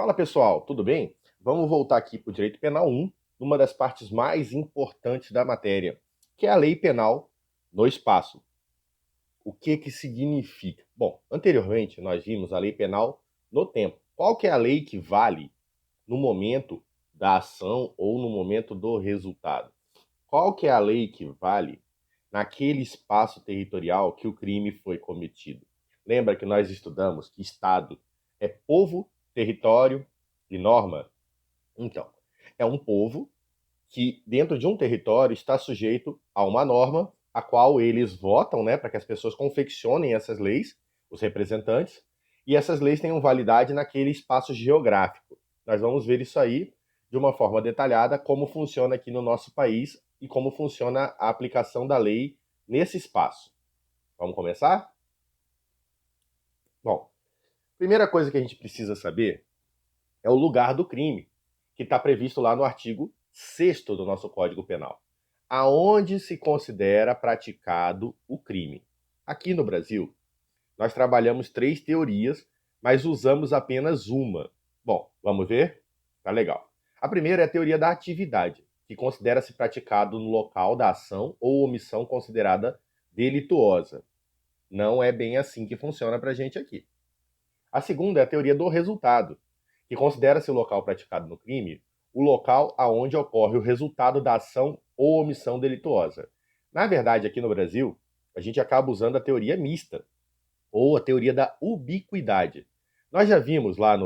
Fala pessoal, tudo bem? Vamos voltar aqui para o Direito Penal 1, numa das partes mais importantes da matéria, que é a lei penal no espaço. O que significa? Bom, anteriormente nós vimos a lei penal no tempo. Qual que é a lei que vale no momento da ação ou no momento do resultado? Qual que é a lei que vale naquele espaço territorial que o crime foi cometido? Lembra que nós estudamos que Estado é povo, território e norma? Então, é um povo que, dentro de um território, está sujeito a uma norma, a qual eles votam, né, para que as pessoas confeccionem essas leis, os representantes, e essas leis tenham validade naquele espaço geográfico. Nós vamos ver isso aí de uma forma detalhada, como funciona aqui no nosso país e como funciona a aplicação da lei nesse espaço. Vamos começar? Bom, primeira coisa que a gente precisa saber é o lugar do crime, que está previsto lá no artigo 6º do nosso Código Penal. Aonde se considera praticado o crime? Aqui no Brasil, nós trabalhamos três teorias, mas usamos apenas uma. Bom, vamos ver? Tá legal. A primeira é a teoria da atividade, que considera-se praticado no local da ação ou omissão considerada delituosa. Não é bem assim que funciona para a gente aqui. A segunda é a teoria do resultado, que considera-se o local praticado no crime o local aonde ocorre o resultado da ação ou omissão delituosa. Na verdade, aqui no Brasil, a gente acaba usando a teoria mista, ou a teoria da ubiquidade. Nós já vimos lá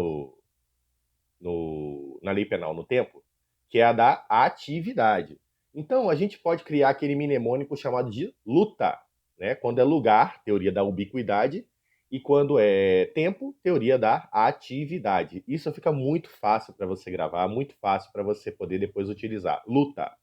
na lei penal no tempo, que é a da atividade. Então, a gente pode criar aquele mnemônico chamado de luta, né? Quando é lugar, teoria da ubiquidade, e quando é tempo, teoria da atividade. Isso fica muito fácil para você gravar, muito fácil para você poder depois utilizar. Luta.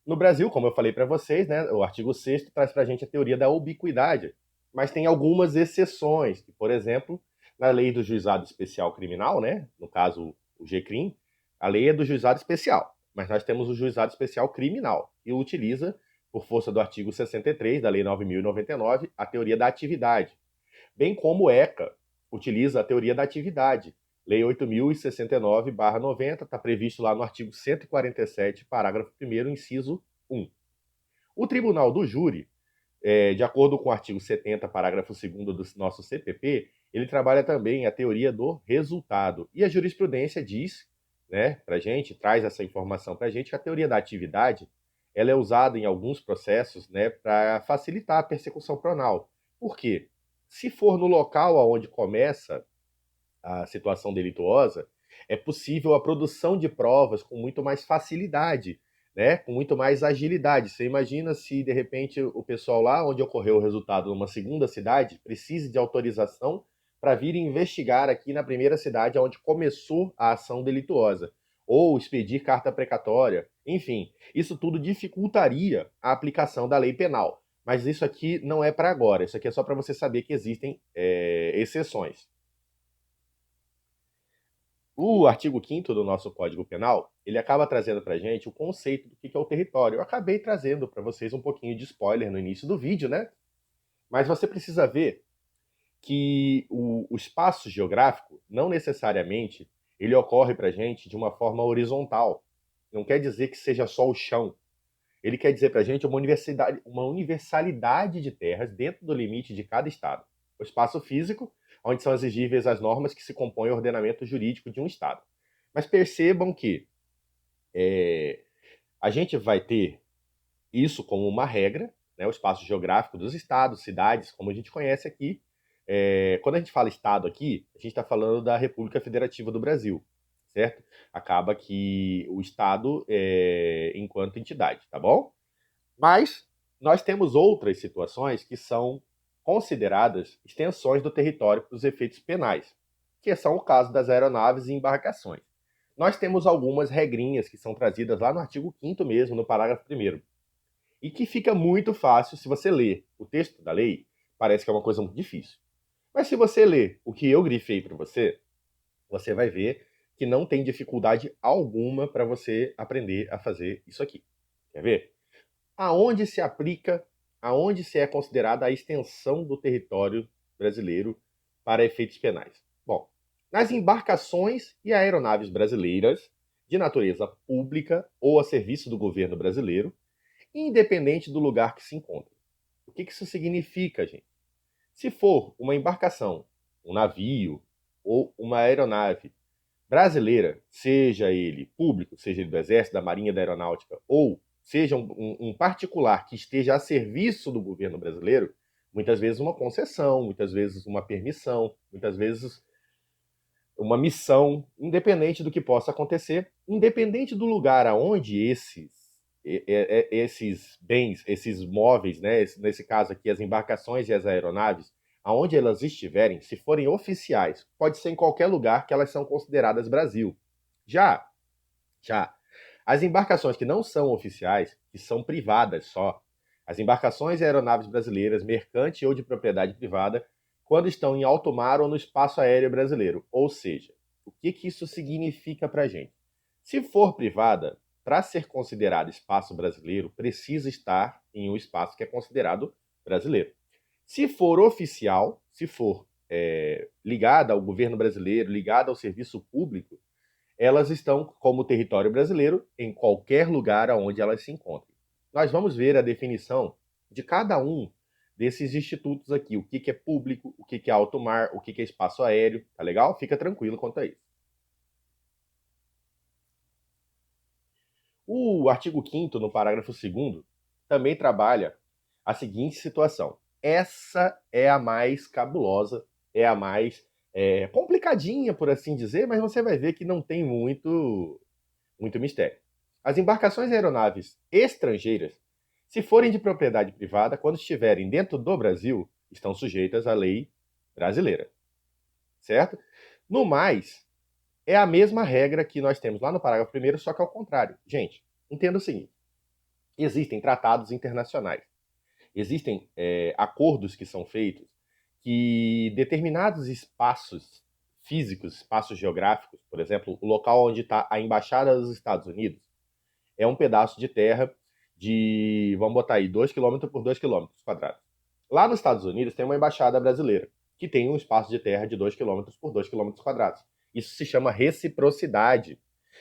No Brasil, como eu falei para vocês, né, o artigo 6º traz para a gente a teoria da ubiquidade, mas tem algumas exceções, por exemplo, na lei do juizado especial criminal, né, no caso o GCRIM, a lei é do juizado especial, mas nós temos o juizado especial criminal, que utiliza, por força do artigo 63 da lei 9.099, a teoria da atividade, bem como o ECA utiliza a teoria da atividade. Lei 8.069/90 está previsto lá no artigo 147, parágrafo 1º, inciso 1. O Tribunal do Júri, de acordo com o artigo 70, parágrafo 2º do nosso CPP, ele trabalha também a teoria do resultado. E a jurisprudência diz, né, para a gente, traz essa informação para a gente, que a teoria da atividade ela é usada em alguns processos, né, para facilitar a persecução penal. Por quê? Se for no local onde começa a situação delituosa, é possível a produção de provas com muito mais facilidade, né? Com muito mais agilidade. Você imagina se, de repente, o pessoal lá onde ocorreu o resultado numa segunda cidade precise de autorização para vir investigar aqui na primeira cidade onde começou a ação delituosa, ou expedir carta precatória. Enfim, isso tudo dificultaria a aplicação da lei penal. Mas isso aqui não é para agora, isso aqui é só para você saber que existem exceções. O artigo 5º do nosso Código Penal, ele acaba trazendo para a gente o conceito do que é o território. Eu acabei trazendo para vocês um pouquinho de spoiler no início do vídeo, né? Mas você precisa ver que o espaço geográfico, não necessariamente, ele ocorre para a gente de uma forma horizontal. Não quer dizer que seja só o chão. Ele quer dizer para a gente uma universalidade de terras dentro do limite de cada estado. O espaço físico, onde são exigíveis as normas que se compõem o ordenamento jurídico de um estado. Mas percebam que a gente vai ter isso como uma regra, né, o espaço geográfico dos estados, cidades, como a gente conhece aqui. Quando a gente fala estado aqui, a gente está falando da República Federativa do Brasil, certo? Acaba que o estado enquanto entidade, tá bom? Mas nós temos outras situações que são consideradas extensões do território para os efeitos penais, que são o caso das aeronaves e embarcações. Nós temos algumas regrinhas que são trazidas lá no artigo 5º mesmo, no parágrafo 1º, e que fica muito fácil se você ler o texto da lei, parece que é uma coisa muito difícil. Mas se você ler o que eu grifei para você, você vai ver que não tem dificuldade alguma para você aprender a fazer isso aqui. Quer ver? Aonde se é considerada a extensão do território brasileiro para efeitos penais. Bom, nas embarcações e aeronaves brasileiras de natureza pública ou a serviço do governo brasileiro, independente do lugar que se encontre. O que isso significa, gente? Se for uma embarcação, um navio ou uma aeronave brasileira, seja ele público, seja ele do Exército, da Marinha, da Aeronáutica, ou seja um particular que esteja a serviço do governo brasileiro, muitas vezes uma concessão, muitas vezes uma permissão, muitas vezes uma missão, independente do que possa acontecer, independente do lugar aonde esses bens, esses móveis, né, nesse caso aqui as embarcações e as aeronaves, aonde elas estiverem, se forem oficiais, pode ser em qualquer lugar que elas são consideradas Brasil. Já as embarcações que não são oficiais, que são privadas só, as embarcações e aeronaves brasileiras, mercante ou de propriedade privada, quando estão em alto mar ou no espaço aéreo brasileiro. Ou seja, o que isso significa para a gente? Se for privada, para ser considerado espaço brasileiro, precisa estar em um espaço que é considerado brasileiro. Se for oficial, se for ligada ao governo brasileiro, ligada ao serviço público, elas estão como território brasileiro em qualquer lugar onde elas se encontrem. Nós vamos ver a definição de cada um desses institutos aqui, o que é público, o que é alto mar, o que é espaço aéreo, tá legal? Fica tranquilo quanto a isso. O artigo 5º, no parágrafo 2º, também trabalha a seguinte situação. Essa é a mais cabulosa, é a mais complicadinha, por assim dizer, mas você vai ver que não tem muito mistério. As embarcações e aeronaves estrangeiras, se forem de propriedade privada, quando estiverem dentro do Brasil, estão sujeitas à lei brasileira. Certo? No mais, é a mesma regra que nós temos lá no parágrafo 1º, só que ao contrário. Gente, entenda o seguinte. Existem tratados internacionais. Existem acordos que são feitos que determinados espaços físicos, espaços geográficos, por exemplo, o local onde está a embaixada dos Estados Unidos, é um pedaço de terra de, vamos botar aí, 2 km por 2 km quadrados. Lá nos Estados Unidos tem uma embaixada brasileira, que tem um espaço de terra de 2 km por 2 km quadrados. Isso se chama reciprocidade.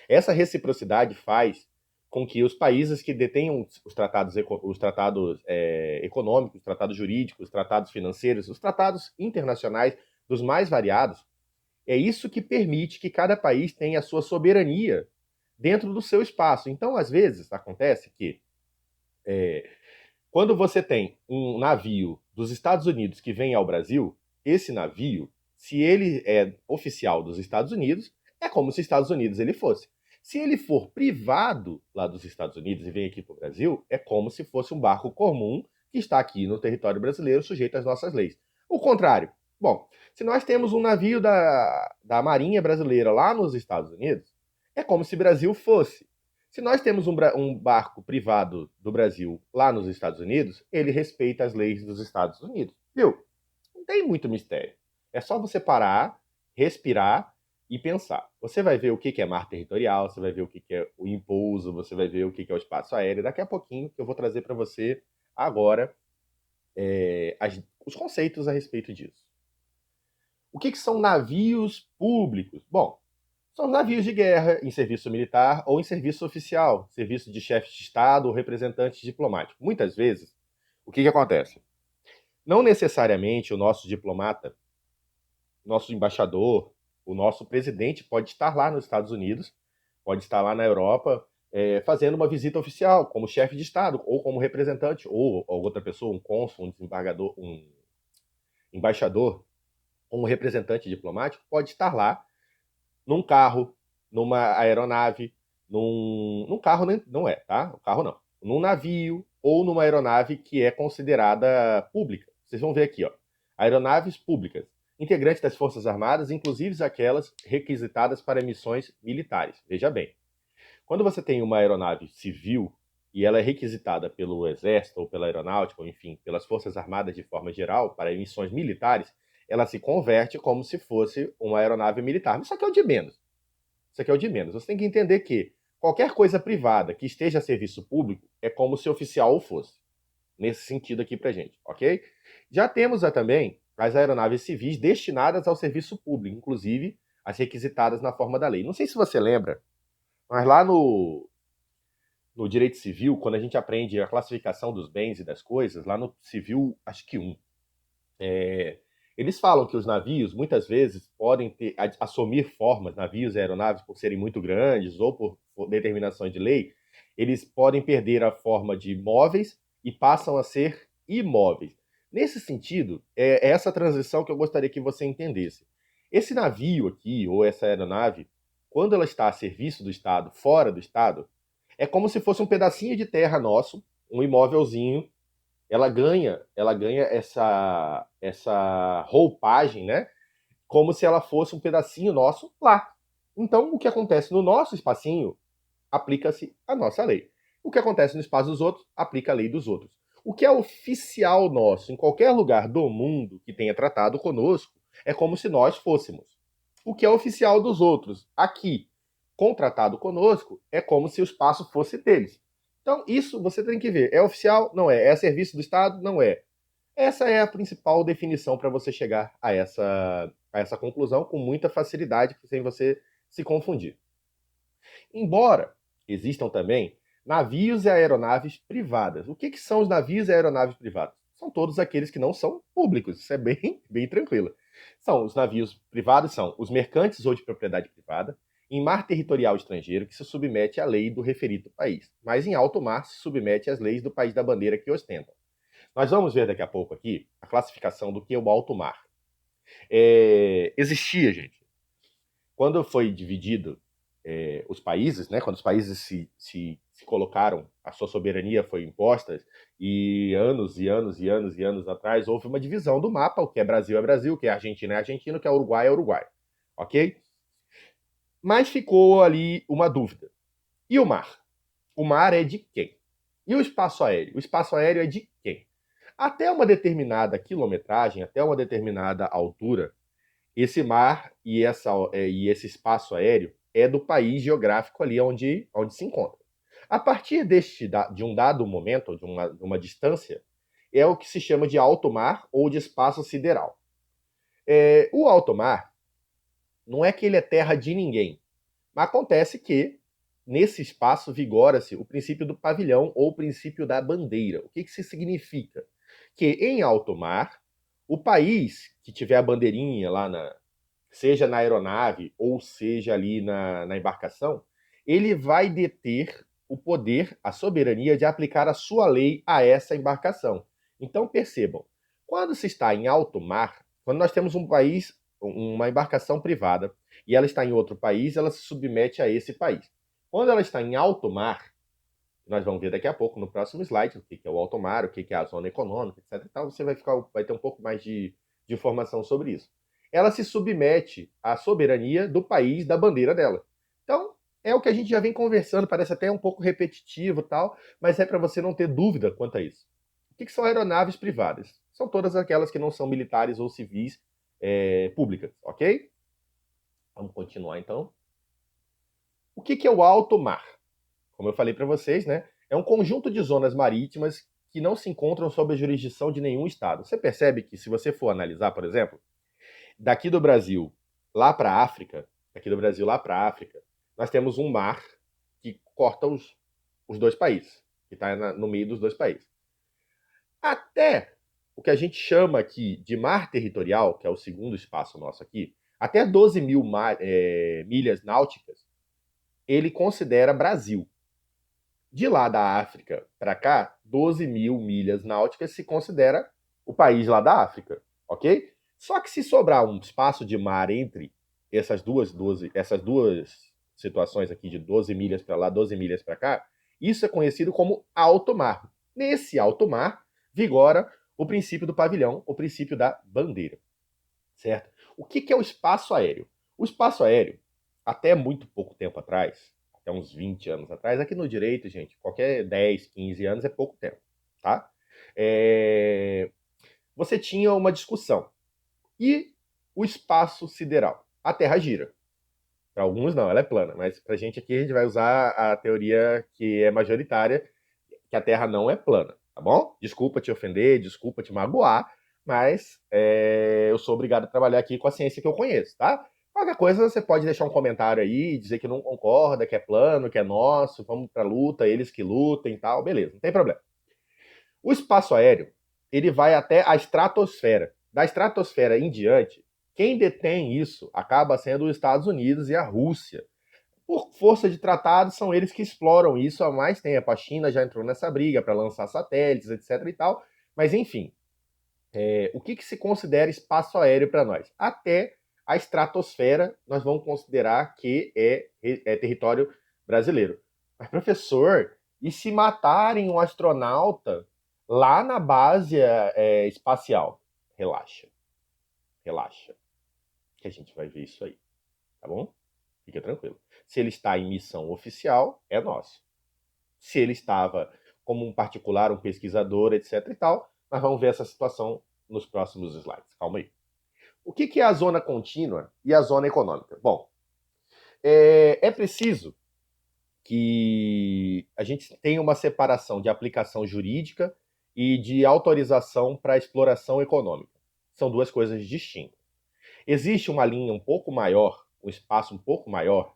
Essa reciprocidade faz com que os países que detenham os tratados econômicos, os tratados jurídicos, os tratados financeiros, os tratados internacionais dos mais variados, é isso que permite que cada país tenha a sua soberania dentro do seu espaço. Então, às vezes, acontece que quando você tem um navio dos Estados Unidos que vem ao Brasil, esse navio, se ele é oficial dos Estados Unidos, é como se Estados Unidos ele fosse. Se ele for privado lá dos Estados Unidos e vem aqui para o Brasil, é como se fosse um barco comum que está aqui no território brasileiro sujeito às nossas leis. O contrário. Bom, se nós temos um navio da Marinha Brasileira lá nos Estados Unidos, é como se Brasil fosse. Se nós temos um barco privado do Brasil lá nos Estados Unidos, ele respeita as leis dos Estados Unidos. Viu? Não tem muito mistério. É só você parar, respirar e pensar. Você vai ver o que é mar territorial, você vai ver o que é o impouso, você vai ver o que é o espaço aéreo. Daqui a pouquinho eu vou trazer para você agora os conceitos a respeito disso. O que são navios públicos? Bom, são navios de guerra em serviço militar ou em serviço oficial, serviço de chefe de Estado ou representante diplomático. Muitas vezes, o que acontece? Não necessariamente o nosso diplomata, nosso embaixador, o nosso presidente pode estar lá nos Estados Unidos, pode estar lá na Europa, fazendo uma visita oficial, como chefe de Estado, ou como representante, ou outra pessoa, um cônsul, um desembargador, um embaixador, como representante diplomático, pode estar lá num carro, numa aeronave, num carro não é, tá? O carro não. Num navio ou numa aeronave que é considerada pública. Vocês vão ver aqui, ó. Aeronaves públicas, integrantes das Forças Armadas, inclusive aquelas requisitadas para missões militares. Veja bem, quando você tem uma aeronave civil e ela é requisitada pelo Exército ou pela Aeronáutica, ou enfim, pelas Forças Armadas de forma geral, para missões militares, ela se converte como se fosse uma aeronave militar. Mas isso aqui é o de menos. Isso aqui é o de menos. Você tem que entender que qualquer coisa privada que esteja a serviço público é como se oficial fosse. Nesse sentido aqui pra gente, ok? Já temos também as aeronaves civis destinadas ao serviço público, inclusive as requisitadas na forma da lei. Não sei se você lembra, mas lá no direito civil, quando a gente aprende a classificação dos bens e das coisas, lá no civil, acho que eles falam que os navios, muitas vezes, podem assumir formas, navios e aeronaves, por serem muito grandes ou por determinações de lei, eles podem perder a forma de móveis e passam a ser imóveis. Nesse sentido, é essa transição que eu gostaria que você entendesse. Esse navio aqui, ou essa aeronave, quando ela está a serviço do Estado, fora do Estado, é como se fosse um pedacinho de terra nosso, um imóvelzinho. Ela ganha essa roupagem, né? Como se ela fosse um pedacinho nosso lá. Então, o que acontece no nosso espacinho, aplica-se a nossa lei. O que acontece no espaço dos outros, aplica a lei dos outros. O que é oficial nosso em qualquer lugar do mundo que tenha tratado conosco, é como se nós fôssemos. O que é oficial dos outros aqui, contratado conosco, é como se o espaço fosse deles. Então, isso você tem que ver. É oficial? Não é. É serviço do Estado? Não é. Essa é a principal definição para você chegar a essa conclusão com muita facilidade, sem você se confundir. Embora existam também navios e aeronaves privadas. O que são os navios e aeronaves privadas? São todos aqueles que não são públicos. Isso é bem, bem tranquilo. São os navios privados, são os mercantes ou de propriedade privada, em mar territorial estrangeiro que se submete à lei do referido país, mas em alto mar se submete às leis do país da bandeira que ostentam. Nós vamos ver daqui a pouco aqui a classificação do que é o alto mar. Existia, gente, quando foi dividido os países, né, quando os países se colocaram, a sua soberania foi imposta, e anos e anos e anos e anos atrás houve uma divisão do mapa, o que é Brasil, o que é Argentina, o que é Uruguai, ok? Mas ficou ali uma dúvida. E o mar? O mar é de quem? E o espaço aéreo? O espaço aéreo é de quem? Até uma determinada quilometragem, até uma determinada altura, esse mar e esse espaço aéreo é do país geográfico ali onde se encontra. A partir de um dado momento, de uma distância, é o que se chama de alto mar ou de espaço sideral. O alto mar não é que ele é terra de ninguém, mas acontece que nesse espaço vigora-se o princípio do pavilhão ou o princípio da bandeira. O que isso significa? Que em alto mar, o país que tiver a bandeirinha lá seja na aeronave ou seja ali na embarcação, ele vai deter o poder, a soberania de aplicar a sua lei a essa embarcação. Então percebam, quando se está em alto mar, quando nós temos um país, uma embarcação privada, e ela está em outro país, ela se submete a esse país. Quando ela está em alto mar, nós vamos ver daqui a pouco no próximo slide o que é o alto mar, o que é a zona econômica, etc. Então você vai ter um pouco mais de informação sobre isso. Ela se submete à soberania do país da bandeira dela. Então, é o que a gente já vem conversando, parece até um pouco repetitivo e tal, mas é para você não ter dúvida quanto a isso. O que são aeronaves privadas? São todas aquelas que não são militares ou civis públicas, ok? Vamos continuar então. O que é o alto mar? Como eu falei para vocês, né? É um conjunto de zonas marítimas que não se encontram sob a jurisdição de nenhum estado. Você percebe que, se você for analisar, por exemplo, daqui do Brasil lá para a África, nós temos um mar que corta os dois países, que está no meio dos dois países. Até o que a gente chama aqui de mar territorial, que é o segundo espaço nosso aqui, até 12 mil milhas náuticas, ele considera Brasil. De lá da África para cá, 12 mil milhas náuticas se considera o país lá da África, ok? Só que se sobrar um espaço de mar entre essas duas situações aqui de 12 milhas para lá, 12 milhas para cá, isso é conhecido como alto mar. Nesse alto mar vigora o princípio do pavilhão, o princípio da bandeira, certo? O que é o espaço aéreo? O espaço aéreo, até muito pouco tempo atrás, até uns 20 anos atrás, aqui no direito, gente, qualquer 10, 15 anos é pouco tempo, tá? Você tinha uma discussão. E o espaço sideral? A Terra gira. Para alguns não, ela é plana, mas para a gente aqui a gente vai usar a teoria que é majoritária, que a Terra não é plana, tá bom? Desculpa te ofender, desculpa te magoar, mas eu sou obrigado a trabalhar aqui com a ciência que eu conheço, tá? Qualquer coisa, você pode deixar um comentário aí, dizer que não concorda, que é plano, que é nosso, vamos pra luta, eles que lutem e tal, beleza, não tem problema. O espaço aéreo, ele vai até a estratosfera. Da estratosfera em diante, quem detém isso acaba sendo os Estados Unidos e a Rússia. Por força de tratado, são eles que exploram isso há mais tempo. A China já entrou nessa briga para lançar satélites, etc. e tal. Mas, enfim, o que se considera espaço aéreo para nós? Até a estratosfera, nós vamos considerar que é território brasileiro. Mas, professor, e se matarem um astronauta lá na base espacial? Relaxa, relaxa, que a gente vai ver isso aí, tá bom? Fica tranquilo. Se ele está em missão oficial, é nosso. Se ele estava como um particular, um pesquisador, etc e tal, nós vamos ver essa situação nos próximos slides. Calma aí. O que é a zona contínua e a zona econômica? Bom, é preciso que a gente tenha uma separação de aplicação jurídica e de autorização para exploração econômica. São duas coisas distintas. Existe uma linha um pouco maior, um espaço um pouco maior,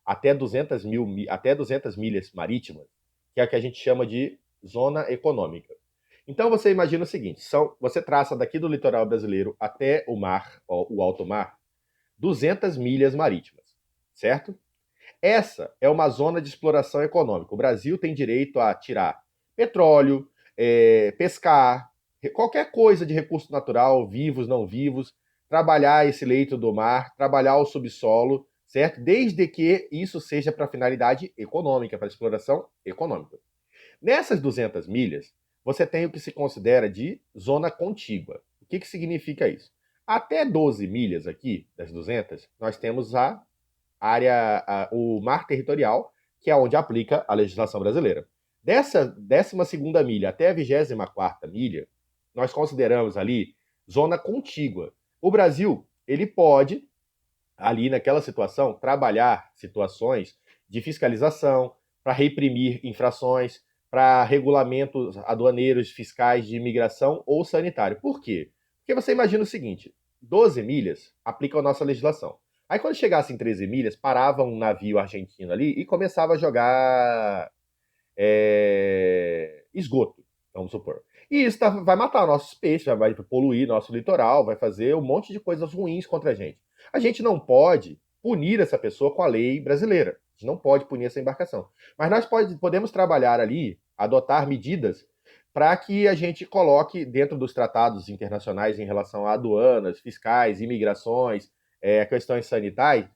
até 200 milhas marítimas, que é a que a gente chama de zona econômica. Então você imagina o seguinte: você traça daqui do litoral brasileiro até o mar, o alto mar, 200 milhas marítimas, certo? Essa é uma zona de exploração econômica. O Brasil tem direito a tirar petróleo, pescar, qualquer coisa de recurso natural, vivos, não vivos, trabalhar esse leito do mar, trabalhar o subsolo, certo? Desde que isso seja para finalidade econômica, para exploração econômica. Nessas 200 milhas, você tem o que se considera de zona contígua. O que significa isso? Até 12 milhas aqui, das 200, nós temos a o mar territorial, que é onde aplica a legislação brasileira. Dessa 12ª milha até a 24ª milha, nós consideramos ali zona contígua. O Brasil, ele pode, ali naquela situação, trabalhar situações de fiscalização, para reprimir infrações, para regulamentos aduaneiros, fiscais de imigração ou sanitário. Por quê? Porque você imagina o seguinte: 12 milhas aplica a nossa legislação. Aí quando chegasse em 13 milhas, parava um navio argentino ali e começava a jogar esgoto, vamos supor. E isso vai matar nossos peixes, vai poluir nosso litoral, vai fazer um monte de coisas ruins contra a gente. A gente não pode punir essa pessoa com a lei brasileira. A gente não pode punir essa embarcação. Mas nós podemos trabalhar ali, adotar medidas para que a gente coloque dentro dos tratados internacionais em relação a aduanas, fiscais, imigrações, questões sanitárias,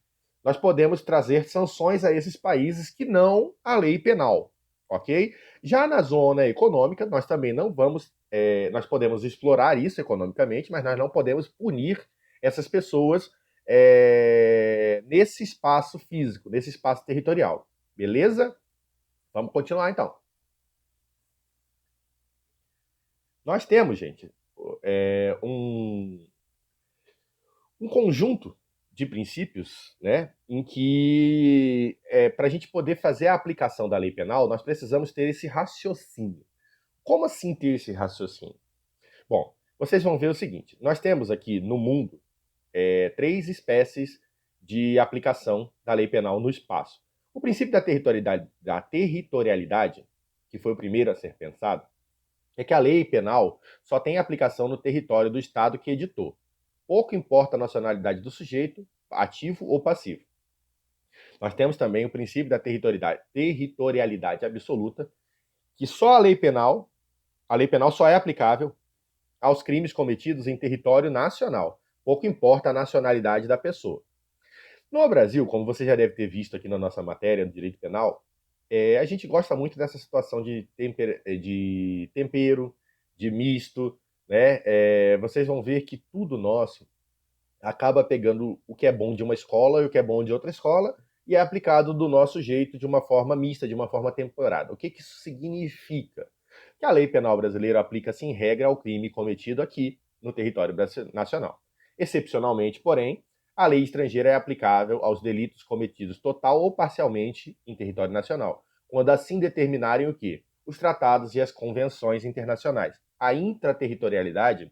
nós podemos trazer sanções a esses países que não a lei penal, ok? Já na zona econômica, nós também não vamos, nós podemos explorar isso economicamente, mas nós não podemos punir essas pessoas nesse espaço físico, nesse espaço territorial. Beleza? Vamos continuar então. Nós temos, gente, um conjunto de princípios, né, em que, para a gente poder fazer a aplicação da lei penal, nós precisamos ter esse raciocínio. Como assim ter esse raciocínio? Bom, vocês vão ver o seguinte: nós temos aqui no mundo 3 espécies de aplicação da lei penal no espaço. O princípio da territorialidade, que foi o primeiro a ser pensado, é que a lei penal só tem aplicação no território do Estado que editou. Pouco importa a nacionalidade do sujeito, ativo ou passivo. Nós temos também o princípio da territorialidade absoluta, que só a lei penal só é aplicável aos crimes cometidos em território nacional. Pouco importa a nacionalidade da pessoa. No Brasil, como você já deve ter visto aqui na nossa matéria do direito penal, a gente gosta muito dessa situação de tempero, de misto, né? Vocês vão ver que tudo nosso acaba pegando o que é bom de uma escola e o que é bom de outra escola e é aplicado do nosso jeito, de uma forma mista, de uma forma temperada. O que isso significa? Que a lei penal brasileira aplica-se em regra ao crime cometido aqui no território nacional. Excepcionalmente, porém, a lei estrangeira é aplicável aos delitos cometidos total ou parcialmente em território nacional, quando assim determinarem o quê? Os tratados e as convenções internacionais. A intraterritorialidade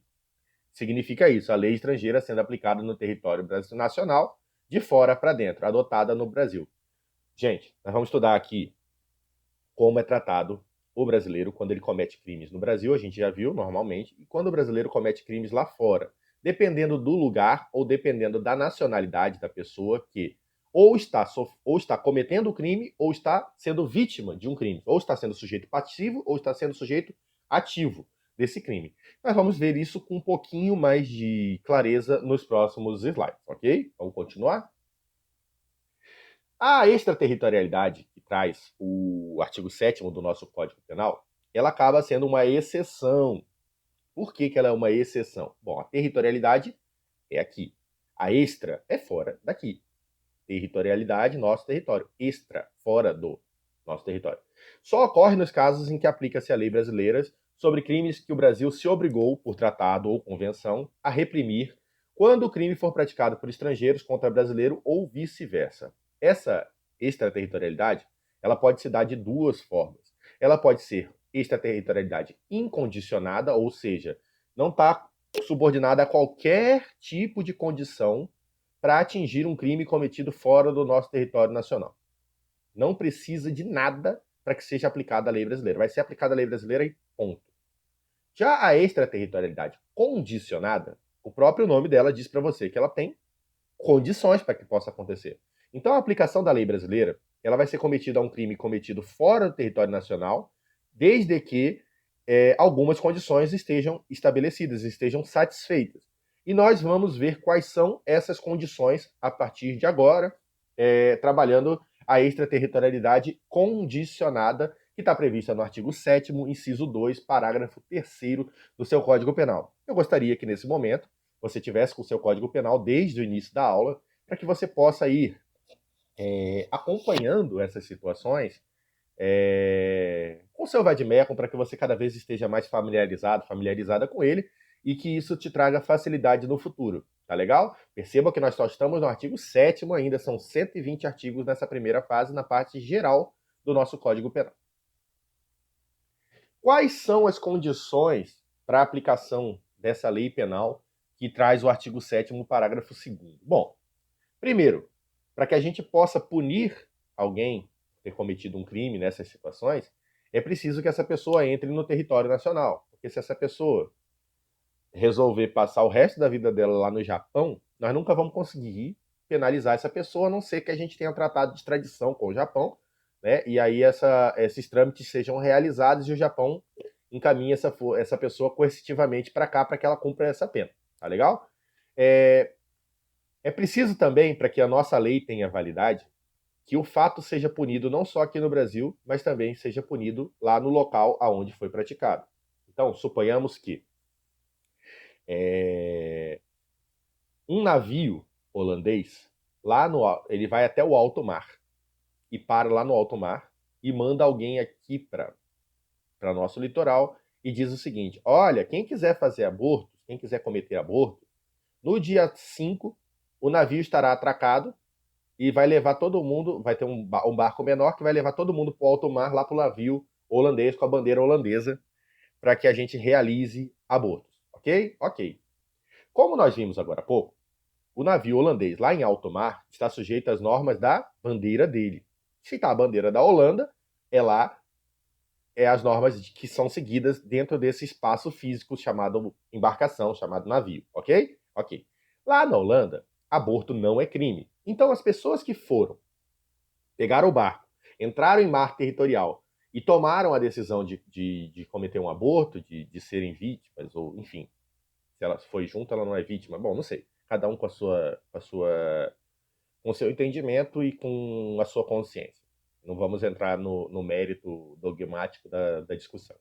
significa isso, a lei estrangeira sendo aplicada no território nacional, de fora para dentro, adotada no Brasil. Gente, nós vamos estudar aqui como é tratado o brasileiro quando ele comete crimes no Brasil, a gente já viu normalmente, e quando o brasileiro comete crimes lá fora, dependendo do lugar ou dependendo da nacionalidade da pessoa que ou está cometendo o crime ou está sendo vítima de um crime, ou está sendo sujeito passivo ou está sendo sujeito ativo desse crime. Nós vamos ver isso com um pouquinho mais de clareza nos próximos slides, ok? Vamos continuar? A extraterritorialidade que traz o artigo 7º do nosso Código Penal, ela acaba sendo uma exceção. Por que ela é uma exceção? Bom, a territorialidade é aqui. A extra é fora daqui. Territorialidade, nosso território. Extra, fora do nosso território. Só ocorre nos casos em que aplica-se a lei brasileira sobre crimes que o Brasil se obrigou, por tratado ou convenção, a reprimir quando o crime for praticado por estrangeiros contra brasileiro ou vice-versa. Essa extraterritorialidade, ela pode se dar de duas formas. Ela pode ser extraterritorialidade incondicionada, ou seja, não está subordinada a qualquer tipo de condição para atingir um crime cometido fora do nosso território nacional. Não precisa de nada para que seja aplicada a lei brasileira. Vai ser aplicada a lei brasileira e ponto. Já a extraterritorialidade condicionada, o próprio nome dela diz para você que ela tem condições para que possa acontecer. Então, a aplicação da lei brasileira, ela vai ser cometida a um crime cometido fora do território nacional, desde que algumas condições estejam estabelecidas, estejam satisfeitas. E nós vamos ver quais são essas condições a partir de agora, trabalhando a extraterritorialidade condicionada, que está prevista no artigo 7º, inciso 2, parágrafo 3º do seu Código Penal. Eu gostaria que, nesse momento, você tivesse com o seu Código Penal desde o início da aula, para que você possa ir acompanhando essas situações com o seu vademecum, para que você cada vez esteja mais familiarizada com ele, e que isso te traga facilidade no futuro. Tá legal? Perceba que nós só estamos no artigo 7º ainda, são 120 artigos nessa primeira fase, na parte geral do nosso Código Penal. Quais são as condições para a aplicação dessa lei penal que traz o artigo 7º, parágrafo 2º? Bom, primeiro, para que a gente possa punir alguém por ter cometido um crime nessas situações, é preciso que essa pessoa entre no território nacional. Porque se essa pessoa resolver passar o resto da vida dela lá no Japão, nós nunca vamos conseguir penalizar essa pessoa, a não ser que a gente tenha um tratado de extradição com o Japão, né? E aí esses trâmites sejam realizados e o Japão encaminha essa pessoa coercitivamente para cá para que ela cumpra essa pena. Tá legal? É preciso também, para que a nossa lei tenha validade, que o fato seja punido não só aqui no Brasil, mas também seja punido lá no local aonde foi praticado. Então, suponhamos que um navio holandês, ele vai até o alto mar e para lá no alto mar e manda alguém aqui para nosso litoral e diz o seguinte: olha, quem quiser fazer aborto, quem quiser cometer aborto, no dia 5 o navio estará atracado e vai levar todo mundo, vai ter um barco menor que vai levar todo mundo para o alto mar, lá para o navio holandês com a bandeira holandesa, para que a gente realize abortos. Ok? Ok. Como nós vimos agora há pouco, o navio holandês lá em alto mar está sujeito às normas da bandeira dele. Se está a bandeira da Holanda, as normas que são seguidas dentro desse espaço físico chamado embarcação, chamado navio, ok? Ok. Lá na Holanda, aborto não é crime. Então as pessoas que pegaram o barco, entraram em mar territorial e tomaram a decisão de cometer um aborto, de serem vítimas, ou enfim, se ela foi junto, ela não é vítima. Bom, não sei. Cada um com o seu entendimento e com a sua consciência. Não vamos entrar no mérito dogmático da discussão.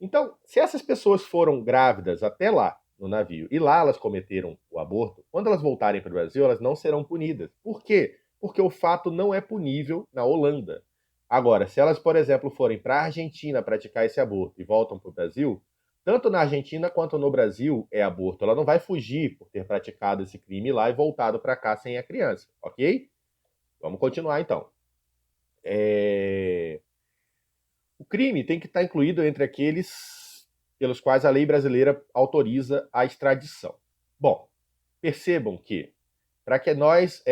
Então, se essas pessoas foram grávidas até lá, no navio, e lá elas cometeram o aborto, quando elas voltarem para o Brasil, elas não serão punidas. Por quê? Porque o fato não é punível na Holanda. Agora, se elas, por exemplo, forem para a Argentina praticar esse aborto e voltam para o Brasil, tanto na Argentina quanto no Brasil é aborto. Ela não vai fugir por ter praticado esse crime lá e voltado para cá sem a criança, ok? Vamos continuar então. O crime tem que estar incluído entre aqueles pelos quais a lei brasileira autoriza a extradição. Bom, percebam que, para que nós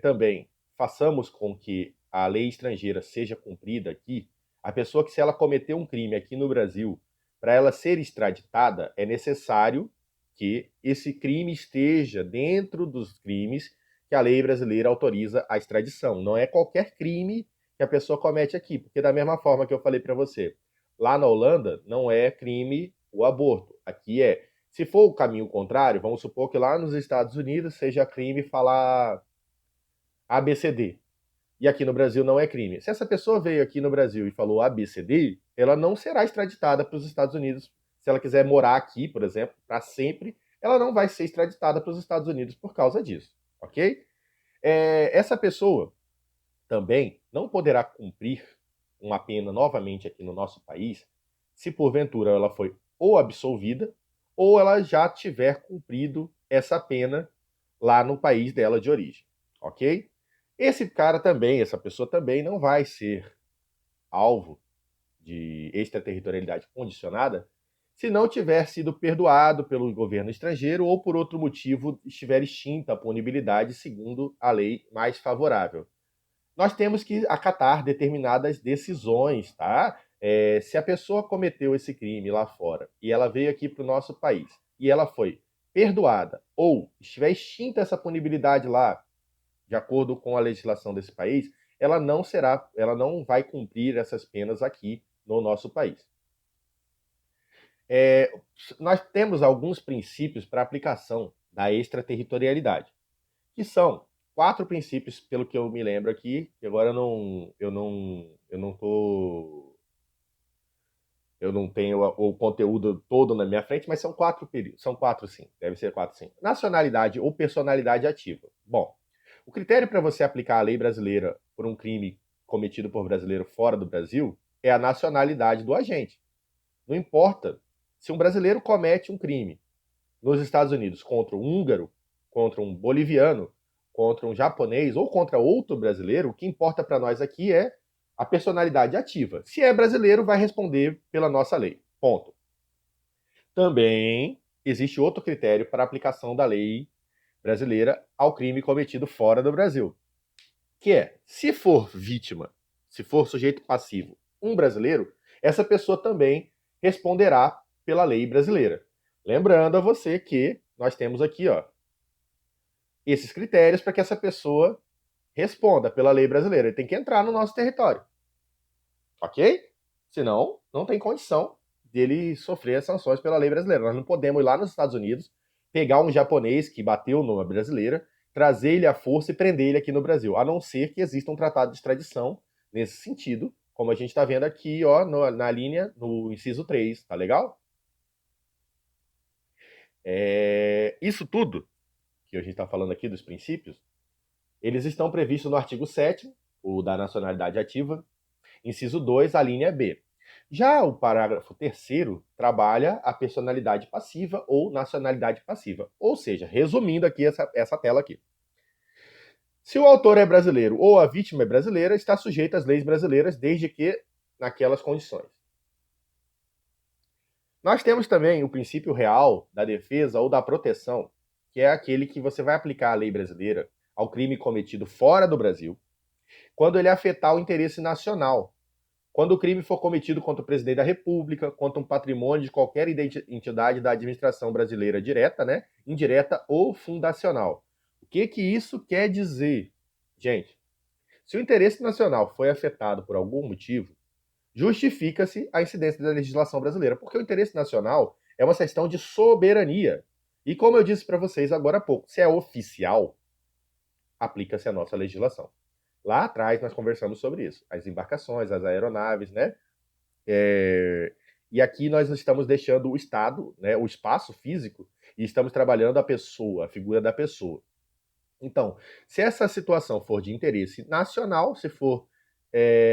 também façamos com que a lei estrangeira seja cumprida aqui, a pessoa que, se ela cometeu um crime aqui no Brasil, para ela ser extraditada, é necessário que esse crime esteja dentro dos crimes que a lei brasileira autoriza a extradição. Não é qualquer crime que a pessoa comete aqui, porque da mesma forma que eu falei para você, lá na Holanda não é crime o aborto. Aqui é. Se for o caminho contrário, vamos supor que lá nos Estados Unidos seja crime falar ABCD. E aqui no Brasil não é crime. Se essa pessoa veio aqui no Brasil e falou ABCD, ela não será extraditada para os Estados Unidos. Se ela quiser morar aqui, por exemplo, para sempre, ela não vai ser extraditada para os Estados Unidos por causa disso, ok? Essa pessoa também não poderá cumprir uma pena novamente aqui no nosso país se porventura ela foi ou absolvida ou ela já tiver cumprido essa pena lá no país dela de origem, ok? Esse cara também, essa pessoa também não vai ser alvo de extraterritorialidade condicionada se não tiver sido perdoado pelo governo estrangeiro ou por outro motivo estiver extinta a punibilidade segundo a lei mais favorável. Nós temos que acatar determinadas decisões, tá? Se a pessoa cometeu esse crime lá fora e ela veio aqui para o nosso país e ela foi perdoada ou estiver extinta essa punibilidade lá, de acordo com a legislação desse país, ela não vai cumprir essas penas aqui no nosso país. Nós temos alguns princípios para aplicação da extraterritorialidade, que são 4 princípios, pelo que eu me lembro aqui, que agora eu não tenho o conteúdo todo na minha frente, mas são 4 períodos, são 4 sim, deve ser 4 sim. Nacionalidade ou personalidade ativa. Bom, o critério para você aplicar a lei brasileira por um crime cometido por brasileiro fora do Brasil é a nacionalidade do agente. Não importa se um brasileiro comete um crime nos Estados Unidos contra um húngaro, contra um boliviano, contra um japonês ou contra outro brasileiro, o que importa para nós aqui é a personalidade ativa. Se é brasileiro, vai responder pela nossa lei. Ponto. Também existe outro critério para a aplicação da lei brasileira ao crime cometido fora do Brasil, que é, se for vítima, se for sujeito passivo, um brasileiro, essa pessoa também responderá pela lei brasileira. Lembrando a você que nós temos aqui, ó, esses critérios para que essa pessoa responda pela lei brasileira. Ele tem que entrar no nosso território. Ok? Senão, não tem condição dele sofrer as sanções pela lei brasileira. Nós não podemos ir lá nos Estados Unidos, pegar um japonês que bateu numa brasileira, trazer ele à força e prender ele aqui no Brasil, a não ser que exista um tratado de extradição nesse sentido, como a gente está vendo aqui, ó, na linha, no inciso 3, tá legal? Isso tudo que a gente está falando aqui dos princípios, eles estão previstos no artigo 7º, o da nacionalidade ativa, inciso 2, a linha B. Já o parágrafo 3º trabalha a personalidade passiva ou nacionalidade passiva. Ou seja, resumindo aqui essa tela aqui. Se o autor é brasileiro ou a vítima é brasileira, está sujeito às leis brasileiras, desde que naquelas condições. Nós temos também o princípio real da defesa ou da proteção, que é aquele que você vai aplicar a lei brasileira ao crime cometido fora do Brasil, quando ele afetar o interesse nacional. Quando o crime for cometido contra o presidente da República, contra um patrimônio de qualquer entidade da administração brasileira direta, né, indireta ou fundacional. O que isso quer dizer? Gente, se o interesse nacional foi afetado por algum motivo, justifica-se a incidência da legislação brasileira, porque o interesse nacional é uma questão de soberania. E como eu disse para vocês agora há pouco, se é oficial, aplica-se a nossa legislação. Lá atrás nós conversamos sobre isso. As embarcações, as aeronaves, né? E aqui nós estamos deixando o Estado, né, o espaço físico, e estamos trabalhando a pessoa, a figura da pessoa. Então, se essa situação for de interesse nacional, se for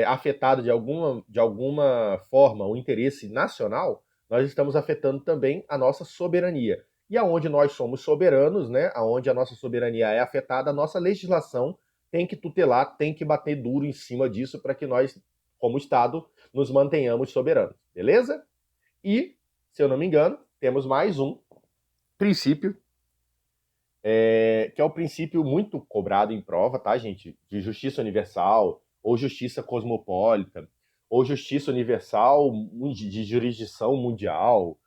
afetado de alguma forma o interesse nacional, nós estamos afetando também a nossa soberania. E aonde nós somos soberanos, né, aonde a nossa soberania é afetada, a nossa legislação tem que tutelar, tem que bater duro em cima disso para que nós, como Estado, nos mantenhamos soberanos, beleza? E se eu não me engano, temos mais um princípio, que é o princípio muito cobrado em prova, tá, gente? De justiça universal, ou justiça cosmopolita, ou justiça universal de jurisdição mundial,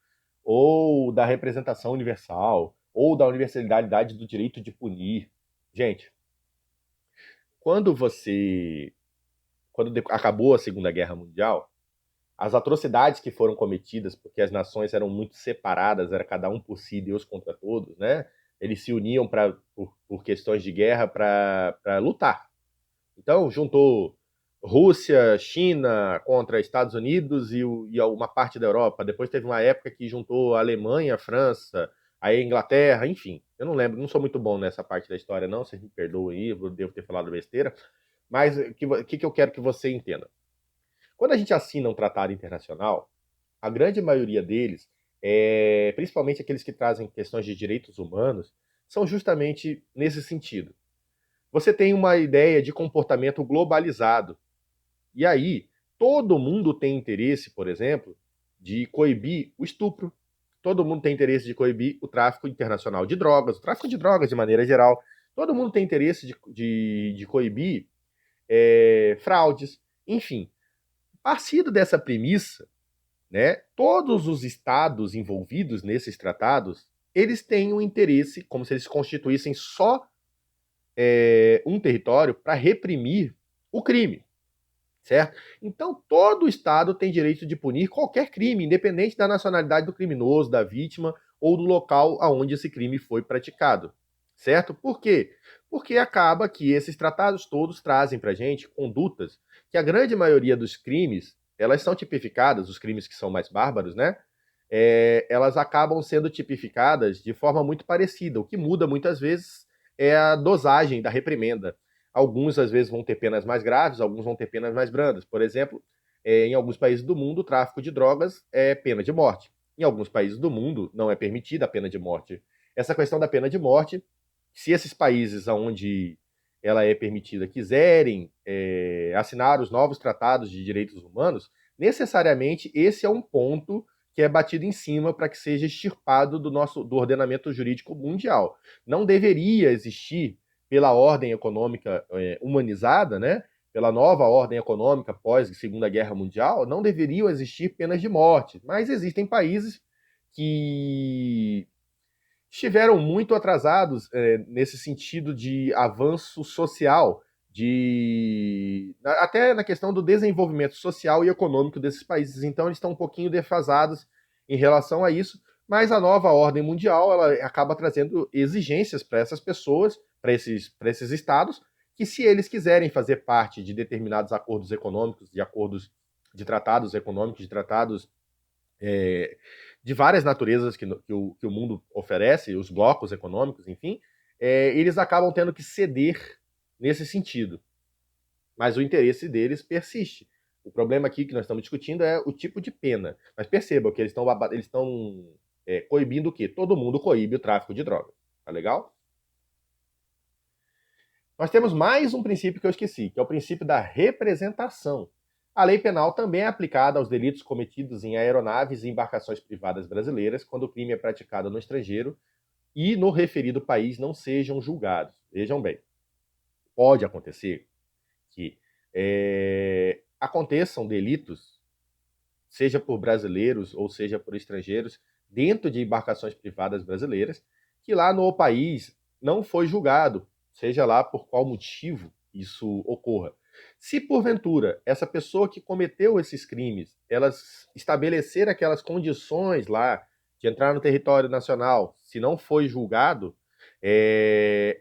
ou da representação universal, ou da universalidade do direito de punir. Gente, quando você. Quando acabou a Segunda Guerra Mundial, as atrocidades que foram cometidas, porque as nações eram muito separadas, era cada um por si, Deus contra todos, né? Eles se uniam por questões de guerra para lutar. Então, juntou Rússia, China contra Estados Unidos e uma parte da Europa. Depois teve uma época que juntou a Alemanha, a França, a Inglaterra, enfim. Eu não lembro, não sou muito bom nessa parte da história, não. Vocês me perdoem aí, eu devo ter falado besteira. Mas o que eu quero que você entenda? Quando a gente assina um tratado internacional, a grande maioria deles, principalmente aqueles que trazem questões de direitos humanos, são justamente nesse sentido. Você tem uma ideia de comportamento globalizado. E aí, todo mundo tem interesse, por exemplo, de coibir o estupro. Todo mundo tem interesse de coibir o tráfico internacional de drogas, o tráfico de drogas de maneira geral. Todo mundo tem interesse de coibir fraudes. Enfim, partindo dessa premissa, né, todos os estados envolvidos nesses tratados, eles têm um interesse, como se eles constituíssem só um território para reprimir o crime, certo? Então, todo Estado tem direito de punir qualquer crime, independente da nacionalidade do criminoso, da vítima ou do local aonde esse crime foi praticado, certo? Por quê? Porque acaba que esses tratados todos trazem para a gente condutas que a grande maioria dos crimes, elas são tipificadas, os crimes que são mais bárbaros, né? Elas acabam sendo tipificadas de forma muito parecida. O que muda muitas vezes é a dosagem da reprimenda. Alguns, às vezes, vão ter penas mais graves, alguns vão ter penas mais brandas. Por exemplo, em alguns países do mundo, o tráfico de drogas é pena de morte. Em alguns países do mundo, não é permitida a pena de morte. Essa questão da pena de morte, se esses países onde ela é permitida quiserem assinar os novos tratados de direitos humanos, necessariamente esse é um ponto que é batido em cima para que seja extirpado do ordenamento jurídico mundial. Não deveria existir, pela ordem econômica humanizada, né, pela nova ordem econômica pós Segunda Guerra Mundial, não deveriam existir penas de morte. Mas existem países que estiveram muito atrasados nesse sentido de avanço social, até na questão do desenvolvimento social e econômico desses países. Então, eles estão um pouquinho defasados em relação a isso, mas a nova ordem mundial ela acaba trazendo exigências para essas pessoas, para esses estados, que se eles quiserem fazer parte de determinados acordos econômicos, de acordos de tratados econômicos, de tratados de várias naturezas que o mundo oferece, os blocos econômicos, enfim, eles acabam tendo que ceder nesse sentido. Mas o interesse deles persiste. O problema aqui que nós estamos discutindo é o tipo de pena. Mas percebam que eles estão coibindo o quê? Todo mundo coíbe o tráfico de drogas. Tá legal? Nós temos mais um princípio que eu esqueci, que é o princípio da representação. A lei penal também é aplicada aos delitos cometidos em aeronaves e embarcações privadas brasileiras quando o crime é praticado no estrangeiro e no referido país não sejam julgados. Vejam bem, pode acontecer que aconteçam delitos, seja por brasileiros ou seja por estrangeiros, dentro de embarcações privadas brasileiras, que lá no país não foi julgado, seja lá por qual motivo isso ocorra. Se porventura essa pessoa que cometeu esses crimes, elas estabelecer aquelas condições lá de entrar no território nacional, se não foi julgado,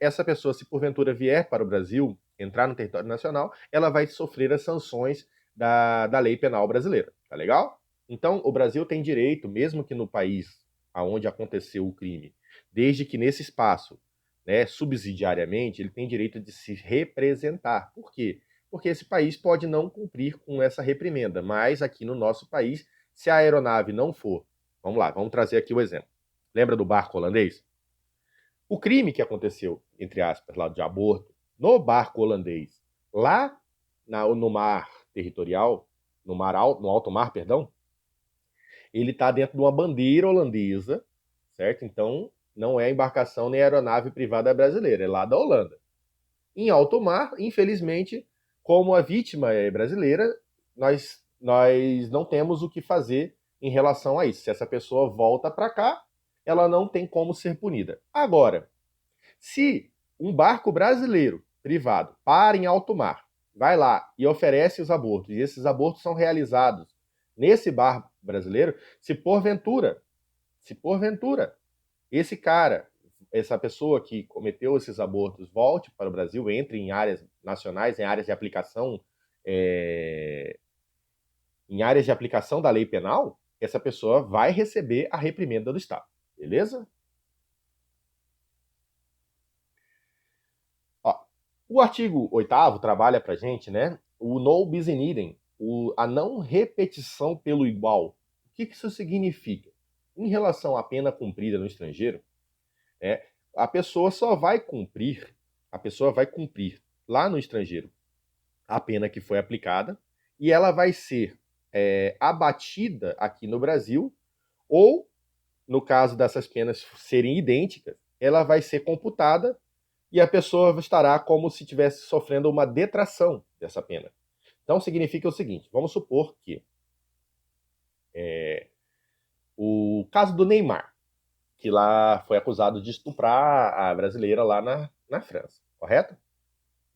essa pessoa, se porventura vier para o Brasil, entrar no território nacional, ela vai sofrer as sanções da lei penal brasileira. Tá legal? Então, o Brasil tem direito, mesmo que no país aonde aconteceu o crime, desde que nesse espaço, né, subsidiariamente, ele tem direito de se representar. Por quê? Porque esse país pode não cumprir com essa reprimenda, mas aqui no nosso país, se a aeronave não for, vamos lá, vamos trazer aqui o exemplo. Lembra do barco holandês? O crime que aconteceu, entre aspas, lá de aborto, no barco holandês, lá no mar territorial, no alto mar, perdão, ele está dentro de uma bandeira holandesa, certo? Então, não é embarcação nem aeronave privada brasileira, é lá da Holanda. Em alto mar, infelizmente, como a vítima é brasileira, nós não temos o que fazer em relação a isso. Se essa pessoa volta para cá, ela não tem como ser punida. Agora, se um barco brasileiro privado para em alto mar, vai lá e oferece os abortos, e esses abortos são realizados nesse barco brasileiro, se porventura esse cara, essa pessoa que cometeu esses abortos volte para o Brasil, entre em áreas nacionais, em áreas de aplicação, é, em áreas de aplicação da lei penal, essa pessoa vai receber a reprimenda do Estado, beleza? Ó, o artigo 8º trabalha para gente, né? O no bis in idem, a não repetição pelo igual. O que isso significa? Em relação à pena cumprida no estrangeiro, é, a pessoa só vai cumprir, a pessoa vai cumprir lá no estrangeiro a pena que foi aplicada e ela vai ser abatida aqui no Brasil ou, no caso dessas penas serem idênticas, ela vai ser computada e a pessoa estará como se estivesse sofrendo uma detração dessa pena. Então significa o seguinte, vamos supor que o caso do Neymar, que lá foi acusado de estuprar a brasileira lá na França, correto?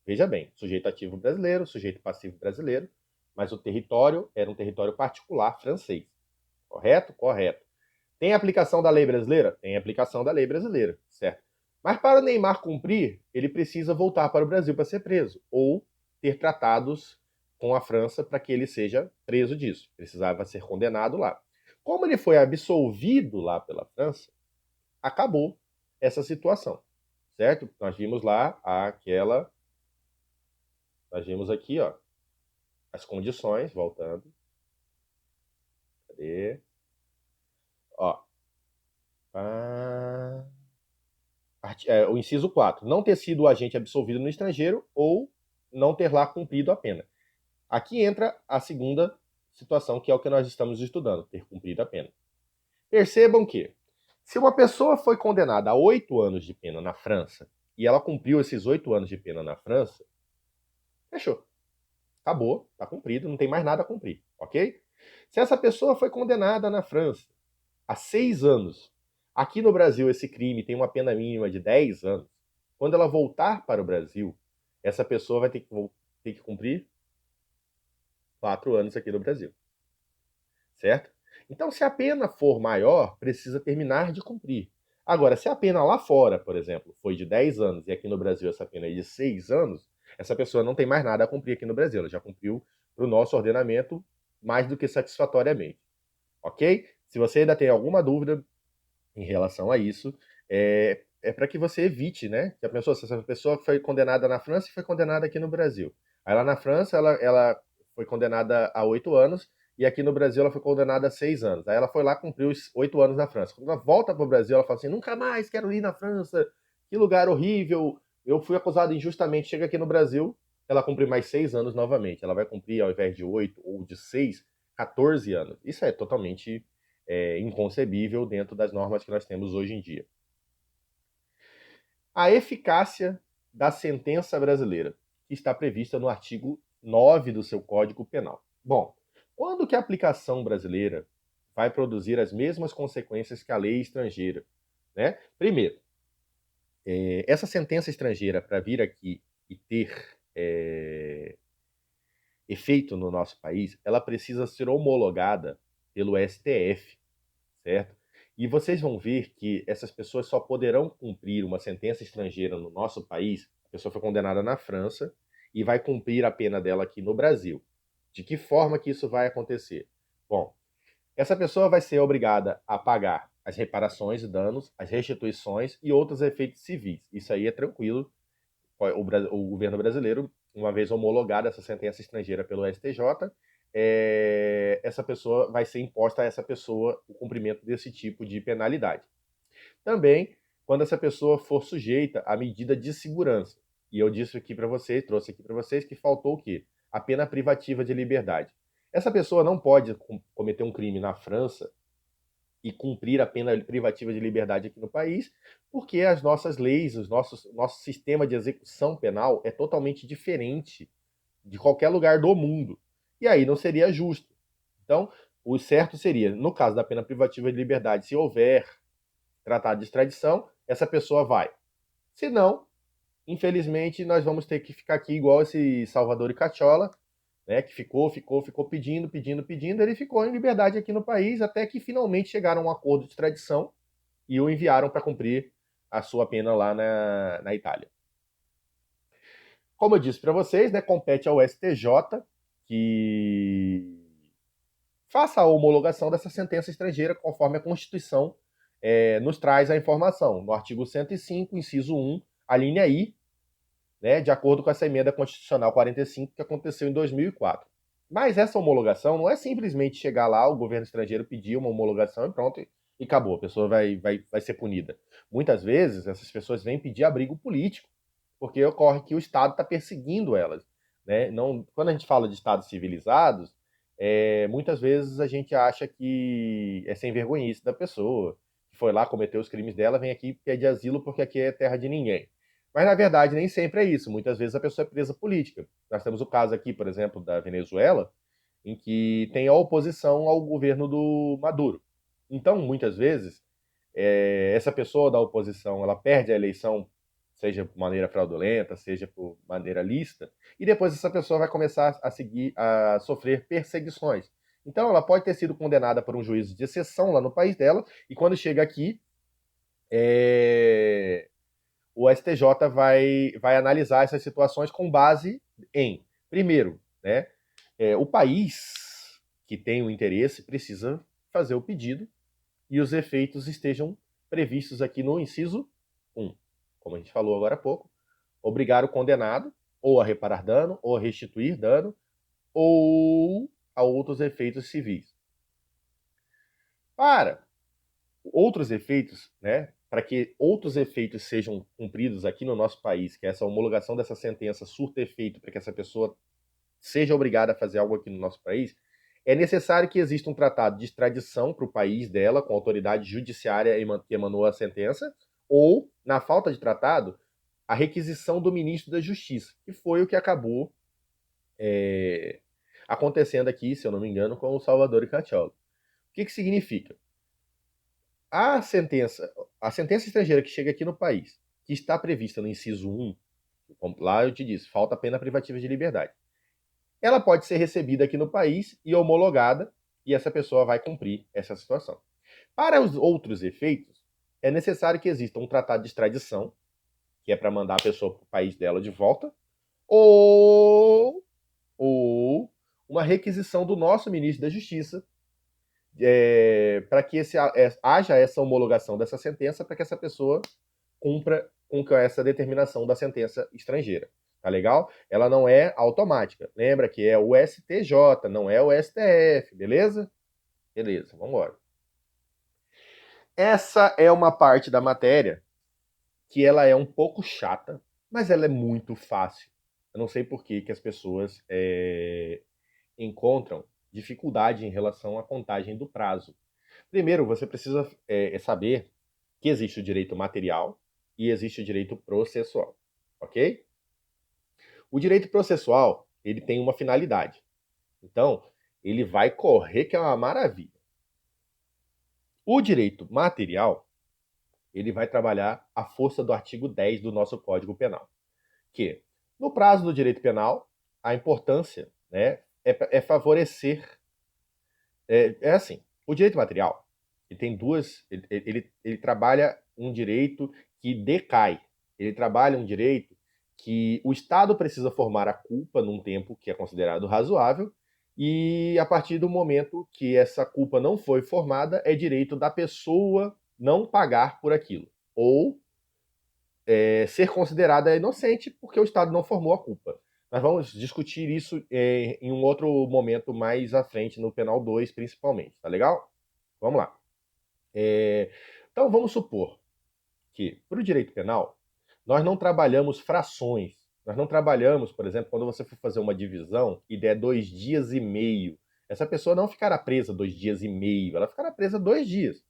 Veja bem, sujeito ativo brasileiro, sujeito passivo brasileiro, mas o território era um território particular francês. Correto? Correto. Tem aplicação da lei brasileira? Tem aplicação da lei brasileira, certo? Mas para o Neymar cumprir, ele precisa voltar para o Brasil para ser preso, ou ter tratados com a França para que ele seja preso disso. Precisava ser condenado lá. Como ele foi absolvido lá pela França, acabou essa situação, certo? Nós vimos aqui, ó, as condições, voltando. Cadê? Ó. O inciso 4. Não ter sido o agente absolvido no estrangeiro ou não ter lá cumprido a pena. Aqui entra a segunda situação, que é o que nós estamos estudando, ter cumprido a pena. Percebam que, se uma pessoa foi condenada a 8 anos de pena na França e ela cumpriu esses 8 anos de pena na França, fechou. Acabou, está cumprido, não tem mais nada a cumprir, ok? Se essa pessoa foi condenada na França a 6 anos, aqui no Brasil esse crime tem uma pena mínima de 10 anos, quando ela voltar para o Brasil, essa pessoa vai ter que cumprir 4 anos aqui no Brasil, certo? Então, se a pena for maior, precisa terminar de cumprir. Agora, se a pena lá fora, por exemplo, foi de 10 anos e aqui no Brasil essa pena é de 6 anos, essa pessoa não tem mais nada a cumprir aqui no Brasil. Ela já cumpriu para o nosso ordenamento mais do que satisfatoriamente. Ok? Se você ainda tem alguma dúvida em relação a isso, é para que você evite, né? Se essa pessoa foi condenada na França e foi condenada aqui no Brasil. Aí lá na França ela foi condenada a 8 anos e aqui no Brasil ela foi condenada a 6 anos. Aí ela foi lá cumprir os 8 anos na França. Quando ela volta para o Brasil, ela fala assim: nunca mais quero ir na França, que lugar horrível, eu fui acusado injustamente. Chega aqui no Brasil, ela cumpre mais 6 anos novamente. Ela vai cumprir, ao invés de 8 ou de 6, 14 anos. Isso é totalmente inconcebível dentro das normas que nós temos hoje em dia. A eficácia da sentença brasileira, que está prevista no artigo 9 do seu Código Penal. Bom, quando que a aplicação brasileira vai produzir as mesmas consequências que a lei estrangeira? Né? Primeiro, essa sentença estrangeira, para vir aqui e ter efeito no nosso país, ela precisa ser homologada pelo STF, certo? E vocês vão ver que essas pessoas só poderão cumprir uma sentença estrangeira no nosso país. A pessoa foi condenada na França e vai cumprir a pena dela aqui no Brasil. De que forma que isso vai acontecer? Bom, essa pessoa vai ser obrigada a pagar as reparações e danos, as restituições e outros efeitos civis. Isso aí é tranquilo. O governo brasileiro, uma vez homologada essa sentença estrangeira pelo STJ, essa pessoa vai ser imposta a essa pessoa o cumprimento desse tipo de penalidade. Também, quando essa pessoa for sujeita à medida de segurança. E eu disse aqui para vocês, trouxe aqui para vocês que faltou o quê? A pena privativa de liberdade. Essa pessoa não pode cometer um crime na França e cumprir a pena privativa de liberdade aqui no país, porque as nossas leis, nosso sistema de execução penal é totalmente diferente de qualquer lugar do mundo. E aí não seria justo. Então, o certo seria, no caso da pena privativa de liberdade, se houver tratado de extradição, essa pessoa vai. Se não, infelizmente, nós vamos ter que ficar aqui igual esse Salvador e Cachola, né, que ficou pedindo, ele ficou em liberdade aqui no país, até que finalmente chegaram a um acordo de extradição e o enviaram para cumprir a sua pena lá na Itália. Como eu disse para vocês, né, compete ao STJ que faça a homologação dessa sentença estrangeira conforme a Constituição nos traz a informação. No artigo 105, inciso 1, a linha I, né, de acordo com essa emenda constitucional 45 que aconteceu em 2004. Mas essa homologação não é simplesmente chegar lá, o governo estrangeiro pedir uma homologação e pronto, e acabou, a pessoa vai ser punida. Muitas vezes, essas pessoas vêm pedir abrigo político, porque ocorre que o Estado está perseguindo elas. Né? Não, quando a gente fala de Estados civilizados, muitas vezes a gente acha que é sem vergonhice da pessoa, que foi lá, cometeu os crimes dela, vem aqui pedir asilo porque aqui é terra de ninguém. Mas, na verdade, nem sempre é isso. Muitas vezes a pessoa é presa política. Nós temos o caso aqui, por exemplo, da Venezuela, em que tem a oposição ao governo do Maduro. Então, muitas vezes, essa pessoa da oposição, ela perde a eleição, seja por maneira fraudulenta, seja por maneira lícita, e depois essa pessoa vai começar a sofrer perseguições. Então, ela pode ter sido condenada por um juízo de exceção lá no país dela, e quando chega aqui, o STJ vai analisar essas situações com base em, primeiro, né, o país que tem o interesse precisa fazer o pedido e os efeitos estejam previstos aqui no inciso 1. Como a gente falou agora há pouco, obrigar o condenado ou a reparar dano, ou a restituir dano, ou a outros efeitos civis. Para outros efeitos, né, para que outros efeitos sejam cumpridos aqui no nosso país, que essa homologação dessa sentença surta efeito para que essa pessoa seja obrigada a fazer algo aqui no nosso país, é necessário que exista um tratado de extradição para o país dela, com a autoridade judiciária que emanou a sentença, ou, na falta de tratado, a requisição do ministro da Justiça, que foi o que acabou acontecendo aqui, se eu não me engano, com o Salvador e Cacciola. O que significa? A sentença estrangeira que chega aqui no país, que está prevista no inciso 1, lá eu te disse, falta a pena privativa de liberdade. Ela pode ser recebida aqui no país e homologada, e essa pessoa vai cumprir essa situação. Para os outros efeitos, é necessário que exista um tratado de extradição, que é para mandar a pessoa para o país dela de volta, ou uma requisição do nosso ministro da Justiça, para que haja essa homologação dessa sentença, para que essa pessoa cumpra com essa determinação da sentença estrangeira. Tá legal? Ela não é automática. Lembra que é o STJ, não é o STF, beleza? Beleza, vamos embora. Essa é uma parte da matéria que ela é um pouco chata, mas ela é muito fácil. Eu não sei por que as pessoas encontram dificuldade em relação à contagem do prazo. Primeiro, você precisa saber que existe o direito material e existe o direito processual, ok? O direito processual, ele tem uma finalidade. Então, ele vai correr que é uma maravilha. O direito material, ele vai trabalhar a força do artigo 10 do nosso Código Penal, que, no prazo do direito penal, a importância, né, é favorecer... assim, o direito material, ele tem duas... Ele trabalha um direito que decai. Ele trabalha um direito que o Estado precisa formar a culpa num tempo que é considerado razoável, e a partir do momento que essa culpa não foi formada, é direito da pessoa não pagar por aquilo, ou ser considerada inocente porque o Estado não formou a culpa. Nós vamos discutir isso em um outro momento mais à frente, no Penal 2, principalmente, tá legal? Vamos lá. Então, vamos supor que, para o direito penal, nós não trabalhamos frações. Nós não trabalhamos, por exemplo, quando você for fazer uma divisão e der 2 dias e meio. Essa pessoa não ficará presa 2 dias e meio, ela ficará presa 2 dias.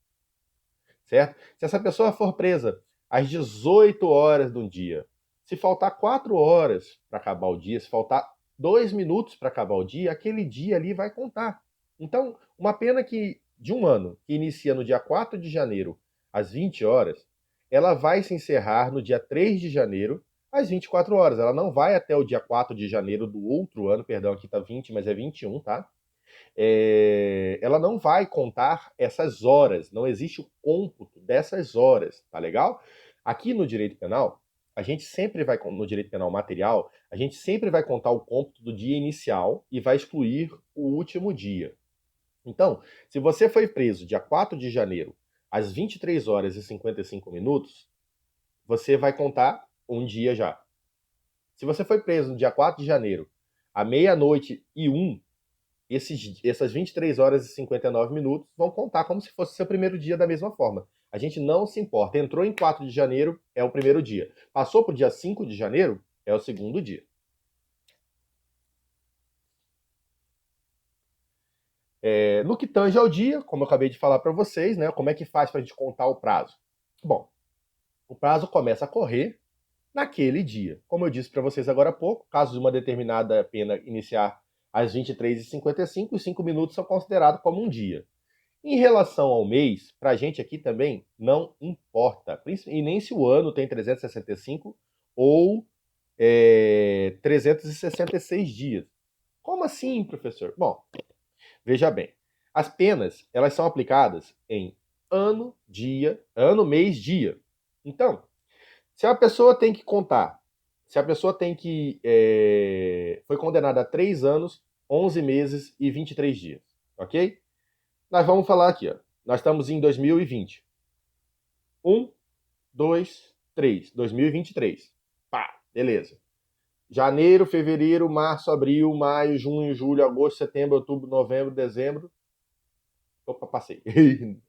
certo? Se essa pessoa for presa às 18 horas de um dia, se faltar 4 horas para acabar o dia, se faltar 2 minutos para acabar o dia, aquele dia ali vai contar. Então, uma pena que de um ano, que inicia no dia 4 de janeiro, às 20 horas, ela vai se encerrar no dia 3 de janeiro, às 24 horas. Ela não vai até o dia 4 de janeiro do outro ano, perdão, aqui está 20, mas é 21, tá? Ela não vai contar essas horas, não existe o cômputo dessas horas, tá legal? Aqui no direito penal, a gente sempre vai, no direito penal material, a gente sempre vai contar o cômputo do dia inicial e vai excluir o último dia. Então, se você foi preso dia 4 de janeiro, às 23 horas e 55 minutos, você vai contar um dia já. Se você foi preso no dia 4 de janeiro, à meia-noite e 1, essas 23 horas e 59 minutos vão contar como se fosse seu primeiro dia da mesma forma. A gente não se importa. Entrou em 4 de janeiro, é o primeiro dia. Passou para o dia 5 de janeiro, é o segundo dia. No que tange ao dia, como eu acabei de falar para vocês, né, como é que faz para a gente contar o prazo? Bom, o prazo começa a correr naquele dia. Como eu disse para vocês agora há pouco, caso de uma determinada pena iniciar às 23h55, os 5 minutos são considerados como um dia. Em relação ao mês, para a gente aqui também não importa. E nem se o ano tem 365 ou 366 dias. Como assim, professor? Bom, veja bem. As penas, elas são aplicadas em ano, dia, ano, mês, dia. Então, se a pessoa tem que contar, se a pessoa tem que foi condenada a 3 anos, 11 meses e 23 dias, ok? Nós vamos falar aqui, ó. Nós estamos em 2020. 1, 2, 3. 2023. Pá, beleza. Janeiro, fevereiro, março, abril, maio, junho, julho, agosto, setembro, outubro, novembro, dezembro. Opa, passei.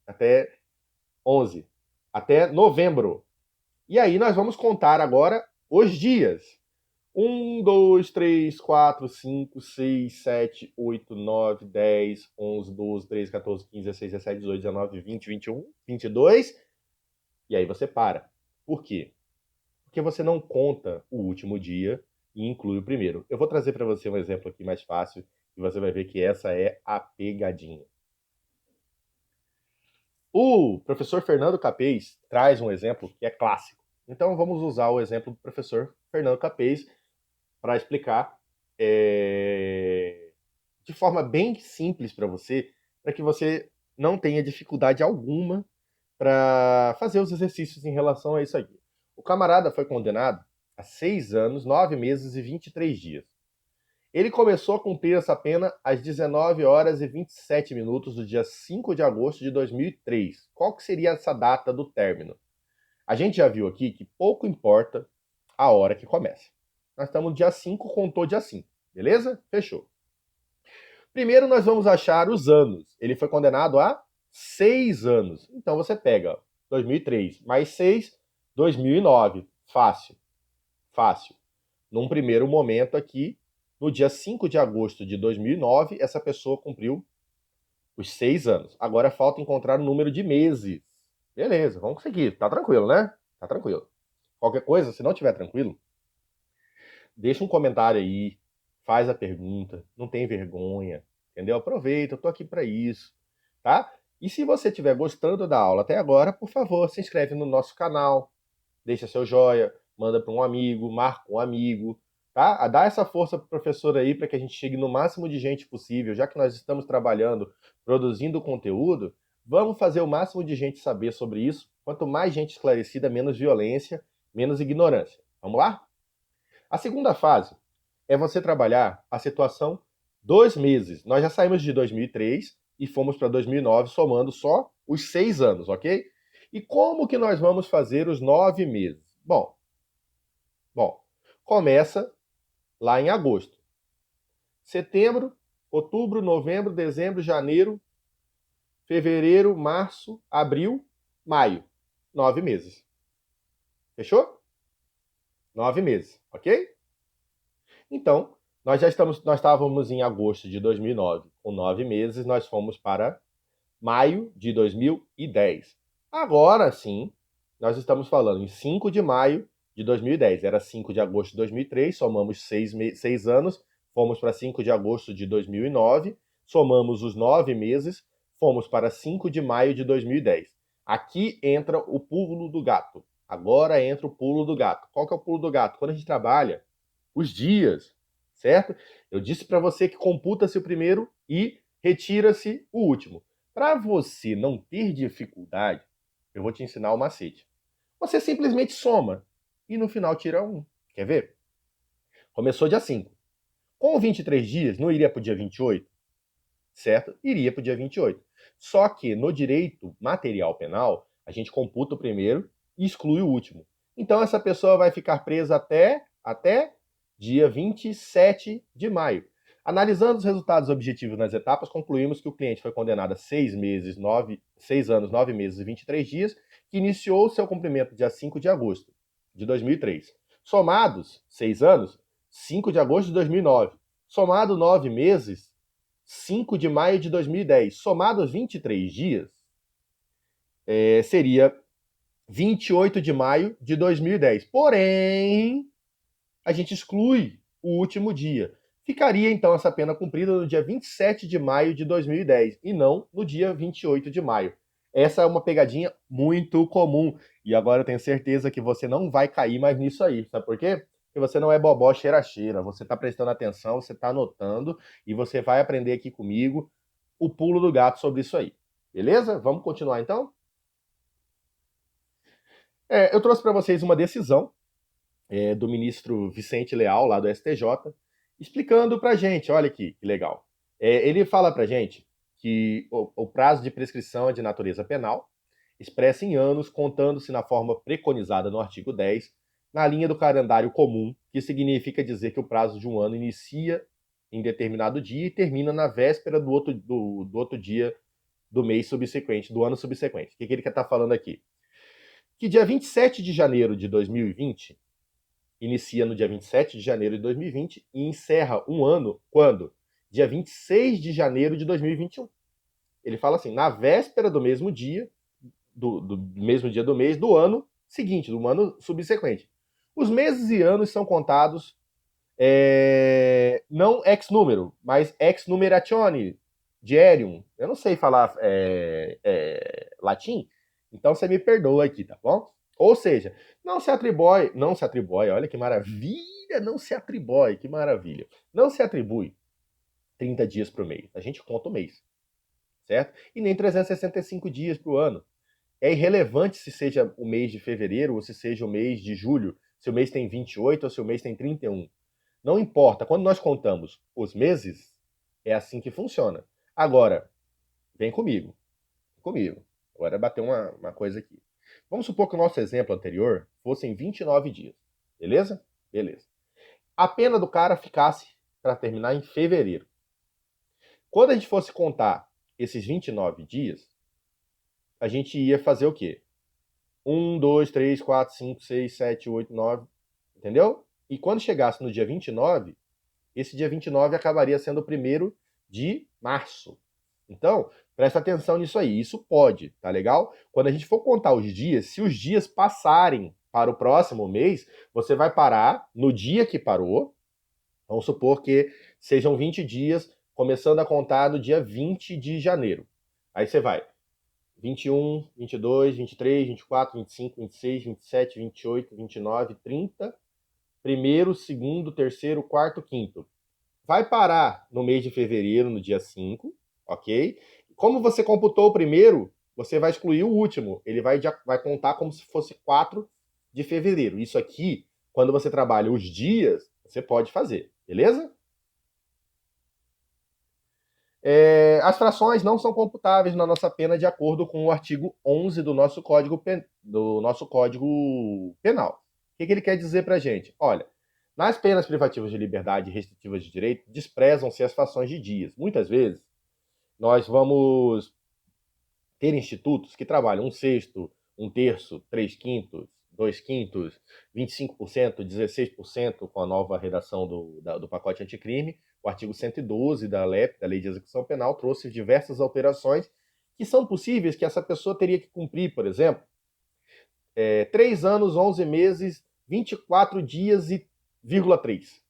Até 11. Até novembro. E aí nós vamos contar agora os dias. 1, 2, 3, 4, 5, 6, 7, 8, 9, 10, 11, 12, 13, 14, 15, 16, 17, 18, 19, 20, 21, 22. E aí você para. Por quê? Porque você não conta o último dia e inclui o primeiro. Eu vou trazer para você um exemplo aqui mais fácil e você vai ver que essa é a pegadinha. O professor Fernando Capês traz um exemplo que é clássico. Então vamos usar o exemplo do professor Fernando Capês para explicar de forma bem simples para você, para que você não tenha dificuldade alguma para fazer os exercícios em relação a isso aqui. O camarada foi condenado a 6 anos, 9 meses e 23 dias. Ele começou a cumprir essa pena às 19 horas e 27 minutos do dia 5 de agosto de 2003. Qual que seria essa data do término? A gente já viu aqui que pouco importa a hora que começa. Nós estamos no dia 5, contou dia 5. Beleza? Fechou. Primeiro nós vamos achar os anos. Ele foi condenado a 6 anos. Então você pega 2003 mais 6, 2009. Fácil. Fácil. Num primeiro momento aqui, no dia 5 de agosto de 2009, essa pessoa cumpriu os 6 anos. Agora falta encontrar o número de meses. Beleza, vamos conseguir. Tá tranquilo, né? Tá tranquilo. Qualquer coisa, se não estiver tranquilo, deixa um comentário aí, faz a pergunta, não tem vergonha, entendeu? Aproveita, eu tô aqui para isso, tá? E se você estiver gostando da aula até agora, por favor, se inscreve no nosso canal, deixa seu joia, manda para um amigo, marca um amigo, tá? Dá essa força pro professor aí para que a gente chegue no máximo de gente possível, já que nós estamos trabalhando, produzindo conteúdo, vamos fazer o máximo de gente saber sobre isso. Quanto mais gente esclarecida, menos violência, menos ignorância. Vamos lá? A segunda fase é você trabalhar a situação 2 meses. Nós já saímos de 2003 e fomos para 2009, somando só os 6 anos, ok? E como que nós vamos fazer os 9 meses? Bom, começa lá em agosto. Setembro, outubro, novembro, dezembro, janeiro, fevereiro, março, abril, maio. 9 meses. Fechou? 9 meses, ok? Então, nós estávamos em agosto de 2009, com 9 meses, nós fomos para maio de 2010. Agora sim, nós estamos falando em 5 de maio de 2010. Era 5 de agosto de 2003, somamos 6 anos, fomos para 5 de agosto de 2009, somamos os 9 meses, fomos para 5 de maio de 2010. Aqui entra o pulo do gato. Agora entra o pulo do gato. Qual que é o pulo do gato? Quando a gente trabalha os dias, certo? Eu disse para você que computa-se o primeiro e retira-se o último. Para você não ter dificuldade, eu vou te ensinar o macete. Você simplesmente soma e no final tira um. Quer ver? Começou dia 5. Com 23 dias, não iria para o dia 28? Certo? Iria para o dia 28. Só que no direito material penal, a gente computa o primeiro e exclui o último. Então essa pessoa vai ficar presa até dia 27 de maio. Analisando os resultados objetivos nas etapas, concluímos que o cliente foi condenado a 6 anos, 9 meses e 23 dias, que iniciou seu cumprimento dia 5 de agosto de 2003. Somados 6 anos, 5 de agosto de 2009. Somado 9 meses, 5 de maio de 2010. Somados 23 dias, seria 28 de maio de 2010. Porém, a gente exclui o último dia. Ficaria, então, essa pena cumprida no dia 27 de maio de 2010 e não no dia 28 de maio. Essa é uma pegadinha muito comum e agora eu tenho certeza que você não vai cair mais nisso aí. Sabe por quê? Porque você não é bobó cheira-cheira, você está prestando atenção, você está anotando e você vai aprender aqui comigo o pulo do gato sobre isso aí. Beleza? Vamos continuar então? Eu trouxe para vocês uma decisão do ministro Vicente Leal, lá do STJ, explicando para a gente, olha aqui, que legal. Ele fala para a gente que o prazo de prescrição é de natureza penal, expressa em anos, contando-se na forma preconizada no artigo 10, na linha do calendário comum, que significa dizer que o prazo de um ano inicia em determinado dia e termina na véspera do outro dia do mês subsequente, do ano subsequente. O que ele quer estar falando aqui? Que dia 27 de janeiro de 2020 inicia no dia 27 de janeiro de 2020 e encerra um ano quando? Dia 26 de janeiro de 2021. Ele fala assim, na véspera do mesmo dia, do mesmo dia do mês, do ano seguinte, do ano subsequente. Os meses e anos são contados não ex número, mas ex numeratione, dierium. Eu não sei falar latim, então você me perdoa aqui, tá bom? Ou seja, não se atribui, olha que maravilha, não se atribui, que maravilha. Não se atribui 30 dias para o mês, a gente conta o mês, certo? E nem 365 dias para o ano. É irrelevante se seja o mês de fevereiro ou se seja o mês de julho, se o mês tem 28 ou se o mês tem 31. Não importa, quando nós contamos os meses, é assim que funciona. Agora, vem comigo, comigo. Agora bater uma coisa aqui. Vamos supor que o nosso exemplo anterior fossem 29 dias, beleza? Beleza. A pena do cara ficasse para terminar em fevereiro. Quando a gente fosse contar esses 29 dias, a gente ia fazer o quê? 1, 2, 3, 4, 5, 6, 7, 8, 9, entendeu? E quando chegasse no dia 29, esse dia 29 acabaria sendo o 1º de março. Então, presta atenção nisso aí. Isso pode, tá legal? Quando a gente for contar os dias, se os dias passarem para o próximo mês, você vai parar no dia que parou. Vamos supor que sejam 20 dias, começando a contar no dia 20 de janeiro. Aí você vai 21, 22, 23, 24, 25, 26, 27, 28, 29, 30, primeiro, segundo, terceiro, quarto, quinto. Vai parar no mês de fevereiro, no dia 5, ok? Como você computou o primeiro, você vai excluir o último. Ele vai contar como se fosse 4 de fevereiro. Isso aqui, quando você trabalha os dias, você pode fazer, beleza? As frações não são computáveis na nossa pena de acordo com o artigo 11 do nosso Código Penal. O que ele quer dizer para a gente? Olha, nas penas privativas de liberdade e restritivas de direito, desprezam-se as frações de dias. Muitas vezes, nós vamos ter institutos que trabalham 1/6, 1/3, 3/5, 2/5, 25%, 16% com a nova redação do pacote anticrime. O artigo 112 da LEP, da Lei de Execução Penal, trouxe diversas alterações que são possíveis que essa pessoa teria que cumprir, por exemplo, 3 anos, 11 meses, 24 dias e vírgula 3.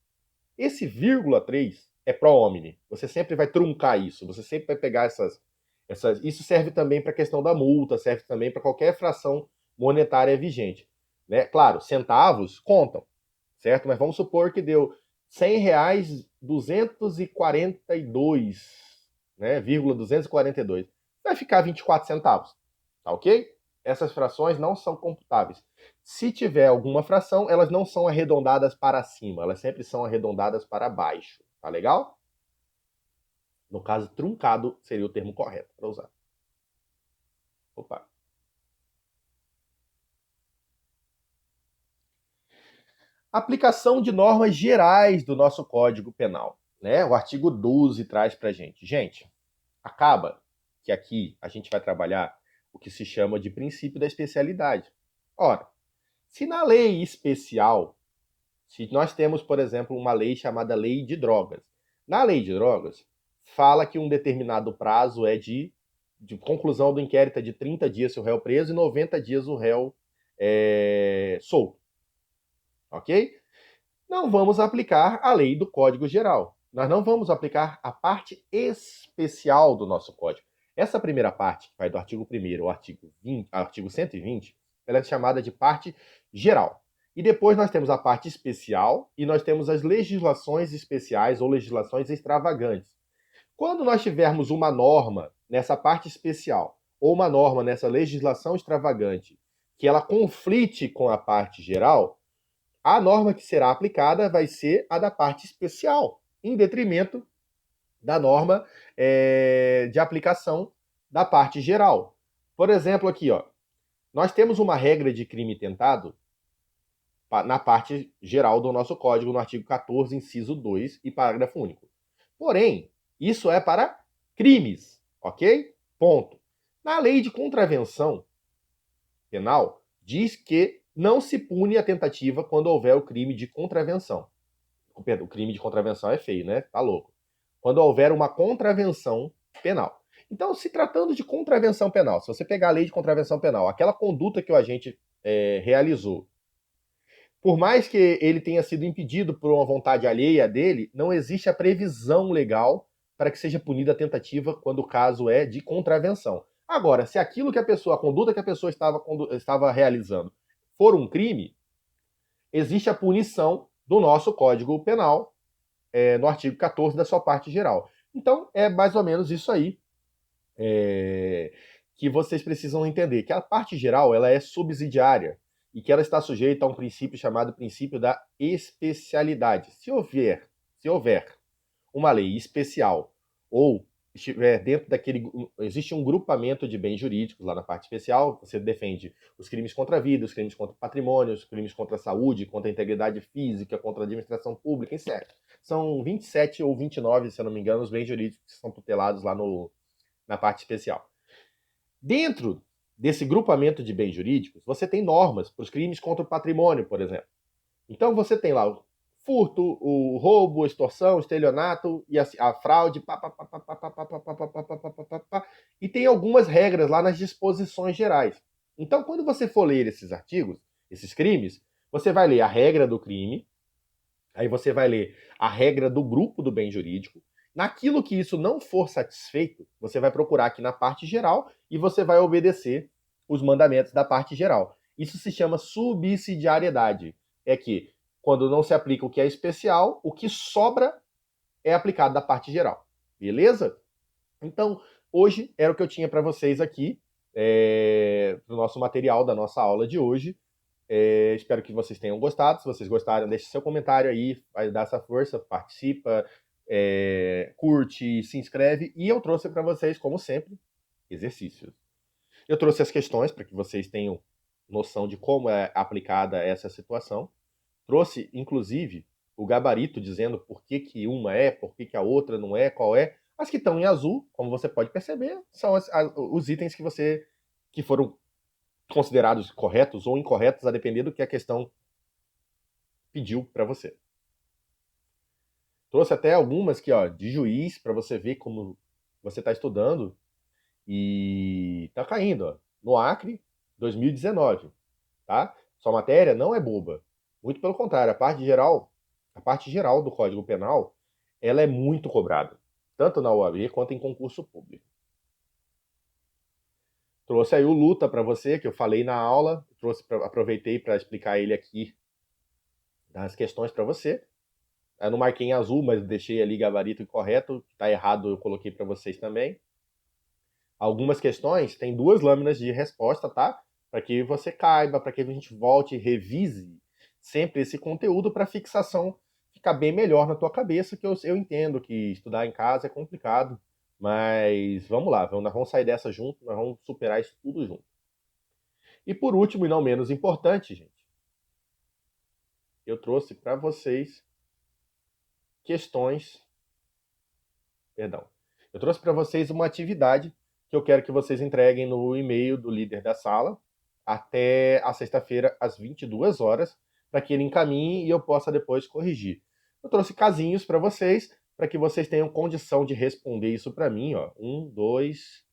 Esse vírgula 3 é pro homine. Você sempre vai truncar isso, você sempre vai pegar essas. Isso serve também para a questão da multa, serve também para qualquer fração monetária vigente. Né? Claro, centavos contam, certo? Mas vamos supor que deu R$ 100, 242, né? Vírgula 242. Vai ficar 24 centavos, tá ok? Essas frações não são computáveis. Se tiver alguma fração, elas não são arredondadas para cima, elas sempre são arredondadas para baixo, tá legal? No caso, truncado seria o termo correto para usar. Opa. Aplicação de normas gerais do nosso Código Penal. Né? O artigo 12 traz para a gente. Gente, acaba que aqui a gente vai trabalhar o que se chama de princípio da especialidade. Ora, se na lei especial, se nós temos, por exemplo, uma lei chamada Lei de Drogas, na Lei de Drogas, fala que um determinado prazo é de conclusão do inquérito é de 30 dias se o réu preso e 90 dias o réu solto. Ok? Não vamos aplicar a lei do Código Geral. Nós não vamos aplicar a parte especial do nosso código. Essa primeira parte, que vai do artigo 1º ao artigo 120, ela é chamada de parte geral. E depois nós temos a parte especial e nós temos as legislações especiais ou legislações extravagantes. Quando nós tivermos uma norma nessa parte especial ou uma norma nessa legislação extravagante que ela conflite com a parte geral, a norma que será aplicada vai ser a da parte especial, em detrimento da norma de aplicação da parte geral. Por exemplo, aqui, ó, nós temos uma regra de crime tentado na parte geral do nosso código, no artigo 14, inciso 2 e parágrafo único. Porém, isso é para crimes, ok? Ponto. Na lei de contravenção penal, diz que não se pune a tentativa quando houver o crime de contravenção. O crime de contravenção é feio, né? Tá louco. Quando houver uma contravenção penal. Então, se tratando de contravenção penal, se você pegar a lei de contravenção penal, aquela conduta que o agente realizou, por mais que ele tenha sido impedido por uma vontade alheia dele, não existe a previsão legal para que seja punida a tentativa quando o caso é de contravenção. Agora, se aquilo que a conduta que a pessoa estava realizando for um crime, existe a punição do nosso Código Penal, no artigo 14 da sua parte geral. Então, é mais ou menos isso aí que vocês precisam entender, que a parte geral ela é subsidiária e que ela está sujeita a um princípio chamado princípio da especialidade. Se houver uma lei especial ou estiver dentro existe um grupamento de bens jurídicos lá na parte especial, você defende os crimes contra a vida, os crimes contra o patrimônio, os crimes contra a saúde, contra a integridade física, contra a administração pública, etc. São 27 ou 29, se eu não me engano, os bens jurídicos que são tutelados lá na parte especial. Dentro desse grupamento de bens jurídicos, você tem normas para os crimes contra o patrimônio, por exemplo. Então você tem lá o furto, o roubo, a extorsão, o estelionato e a fraude, e tem algumas regras lá nas disposições gerais. Então, quando você for ler esses artigos, esses crimes, você vai ler a regra do crime, aí você vai ler a regra do grupo do bem jurídico. Naquilo que isso não for satisfeito, você vai procurar aqui na parte geral e você vai obedecer os mandamentos da parte geral. Isso se chama subsidiariedade. É que quando não se aplica o que é especial, o que sobra é aplicado da parte geral. Beleza? Então, hoje era o que eu tinha para vocês aqui, do nosso material, da nossa aula de hoje. Espero que vocês tenham gostado. Se vocês gostaram, deixe seu comentário aí, vai dar essa força, participa, curte, se inscreve. E eu trouxe para vocês, como sempre, exercícios. Eu trouxe as questões para que vocês tenham noção de como é aplicada essa situação. Trouxe, inclusive, o gabarito dizendo por que uma é, por que a outra não é, qual é. As que estão em azul, como você pode perceber, são os itens que foram considerados corretos ou incorretos, a depender do que a questão pediu para você. Trouxe até algumas aqui, ó, de juiz, para você ver como você está estudando E tá caindo, ó, no Acre, 2019, tá? Sua matéria não é boba. Muito pelo contrário, a parte geral do Código Penal, ela é muito cobrada, tanto na OAB quanto em concurso público. Trouxe aí o Luta para você, que eu falei na aula, aproveitei para explicar ele aqui das questões para você. Eu não marquei em azul, mas deixei ali gabarito correto, tá errado eu coloquei para vocês também. Algumas questões têm 2 lâminas de resposta, tá? Para que você caiba, para que a gente volte e revise sempre esse conteúdo para fixação ficar bem melhor na tua cabeça, que eu entendo que estudar em casa é complicado, mas vamos lá, nós vamos sair dessa junto, nós vamos superar isso tudo junto. E por último, e não menos importante, gente, eu trouxe para vocês questões, perdão, eu trouxe para vocês uma atividade que eu quero que vocês entreguem no e-mail do líder da sala até a sexta-feira, às 22 horas, para que ele encaminhe e eu possa depois corrigir. Eu trouxe casinhos para vocês, para que vocês tenham condição de responder isso para mim, ó. 1, 2,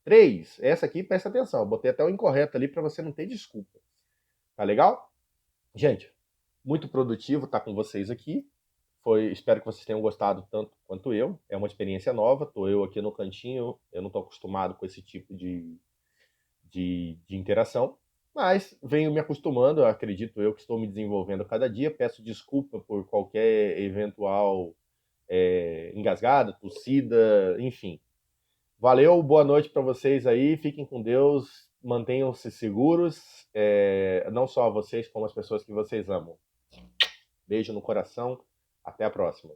3. Essa aqui, presta atenção, eu botei até o incorreto ali para você não ter desculpa. Tá legal? Gente, muito produtivo estar com vocês aqui. Espero que vocês tenham gostado tanto quanto eu. É uma experiência nova. Tô eu aqui no cantinho. Eu não estou acostumado com esse tipo de interação. Mas venho me acostumando. Acredito eu que estou me desenvolvendo a cada dia. Peço desculpa por qualquer eventual engasgada, tossida, enfim. Valeu, boa noite para vocês aí. Fiquem com Deus. Mantenham-se seguros. Não só vocês, como as pessoas que vocês amam. Beijo no coração. Até a próxima.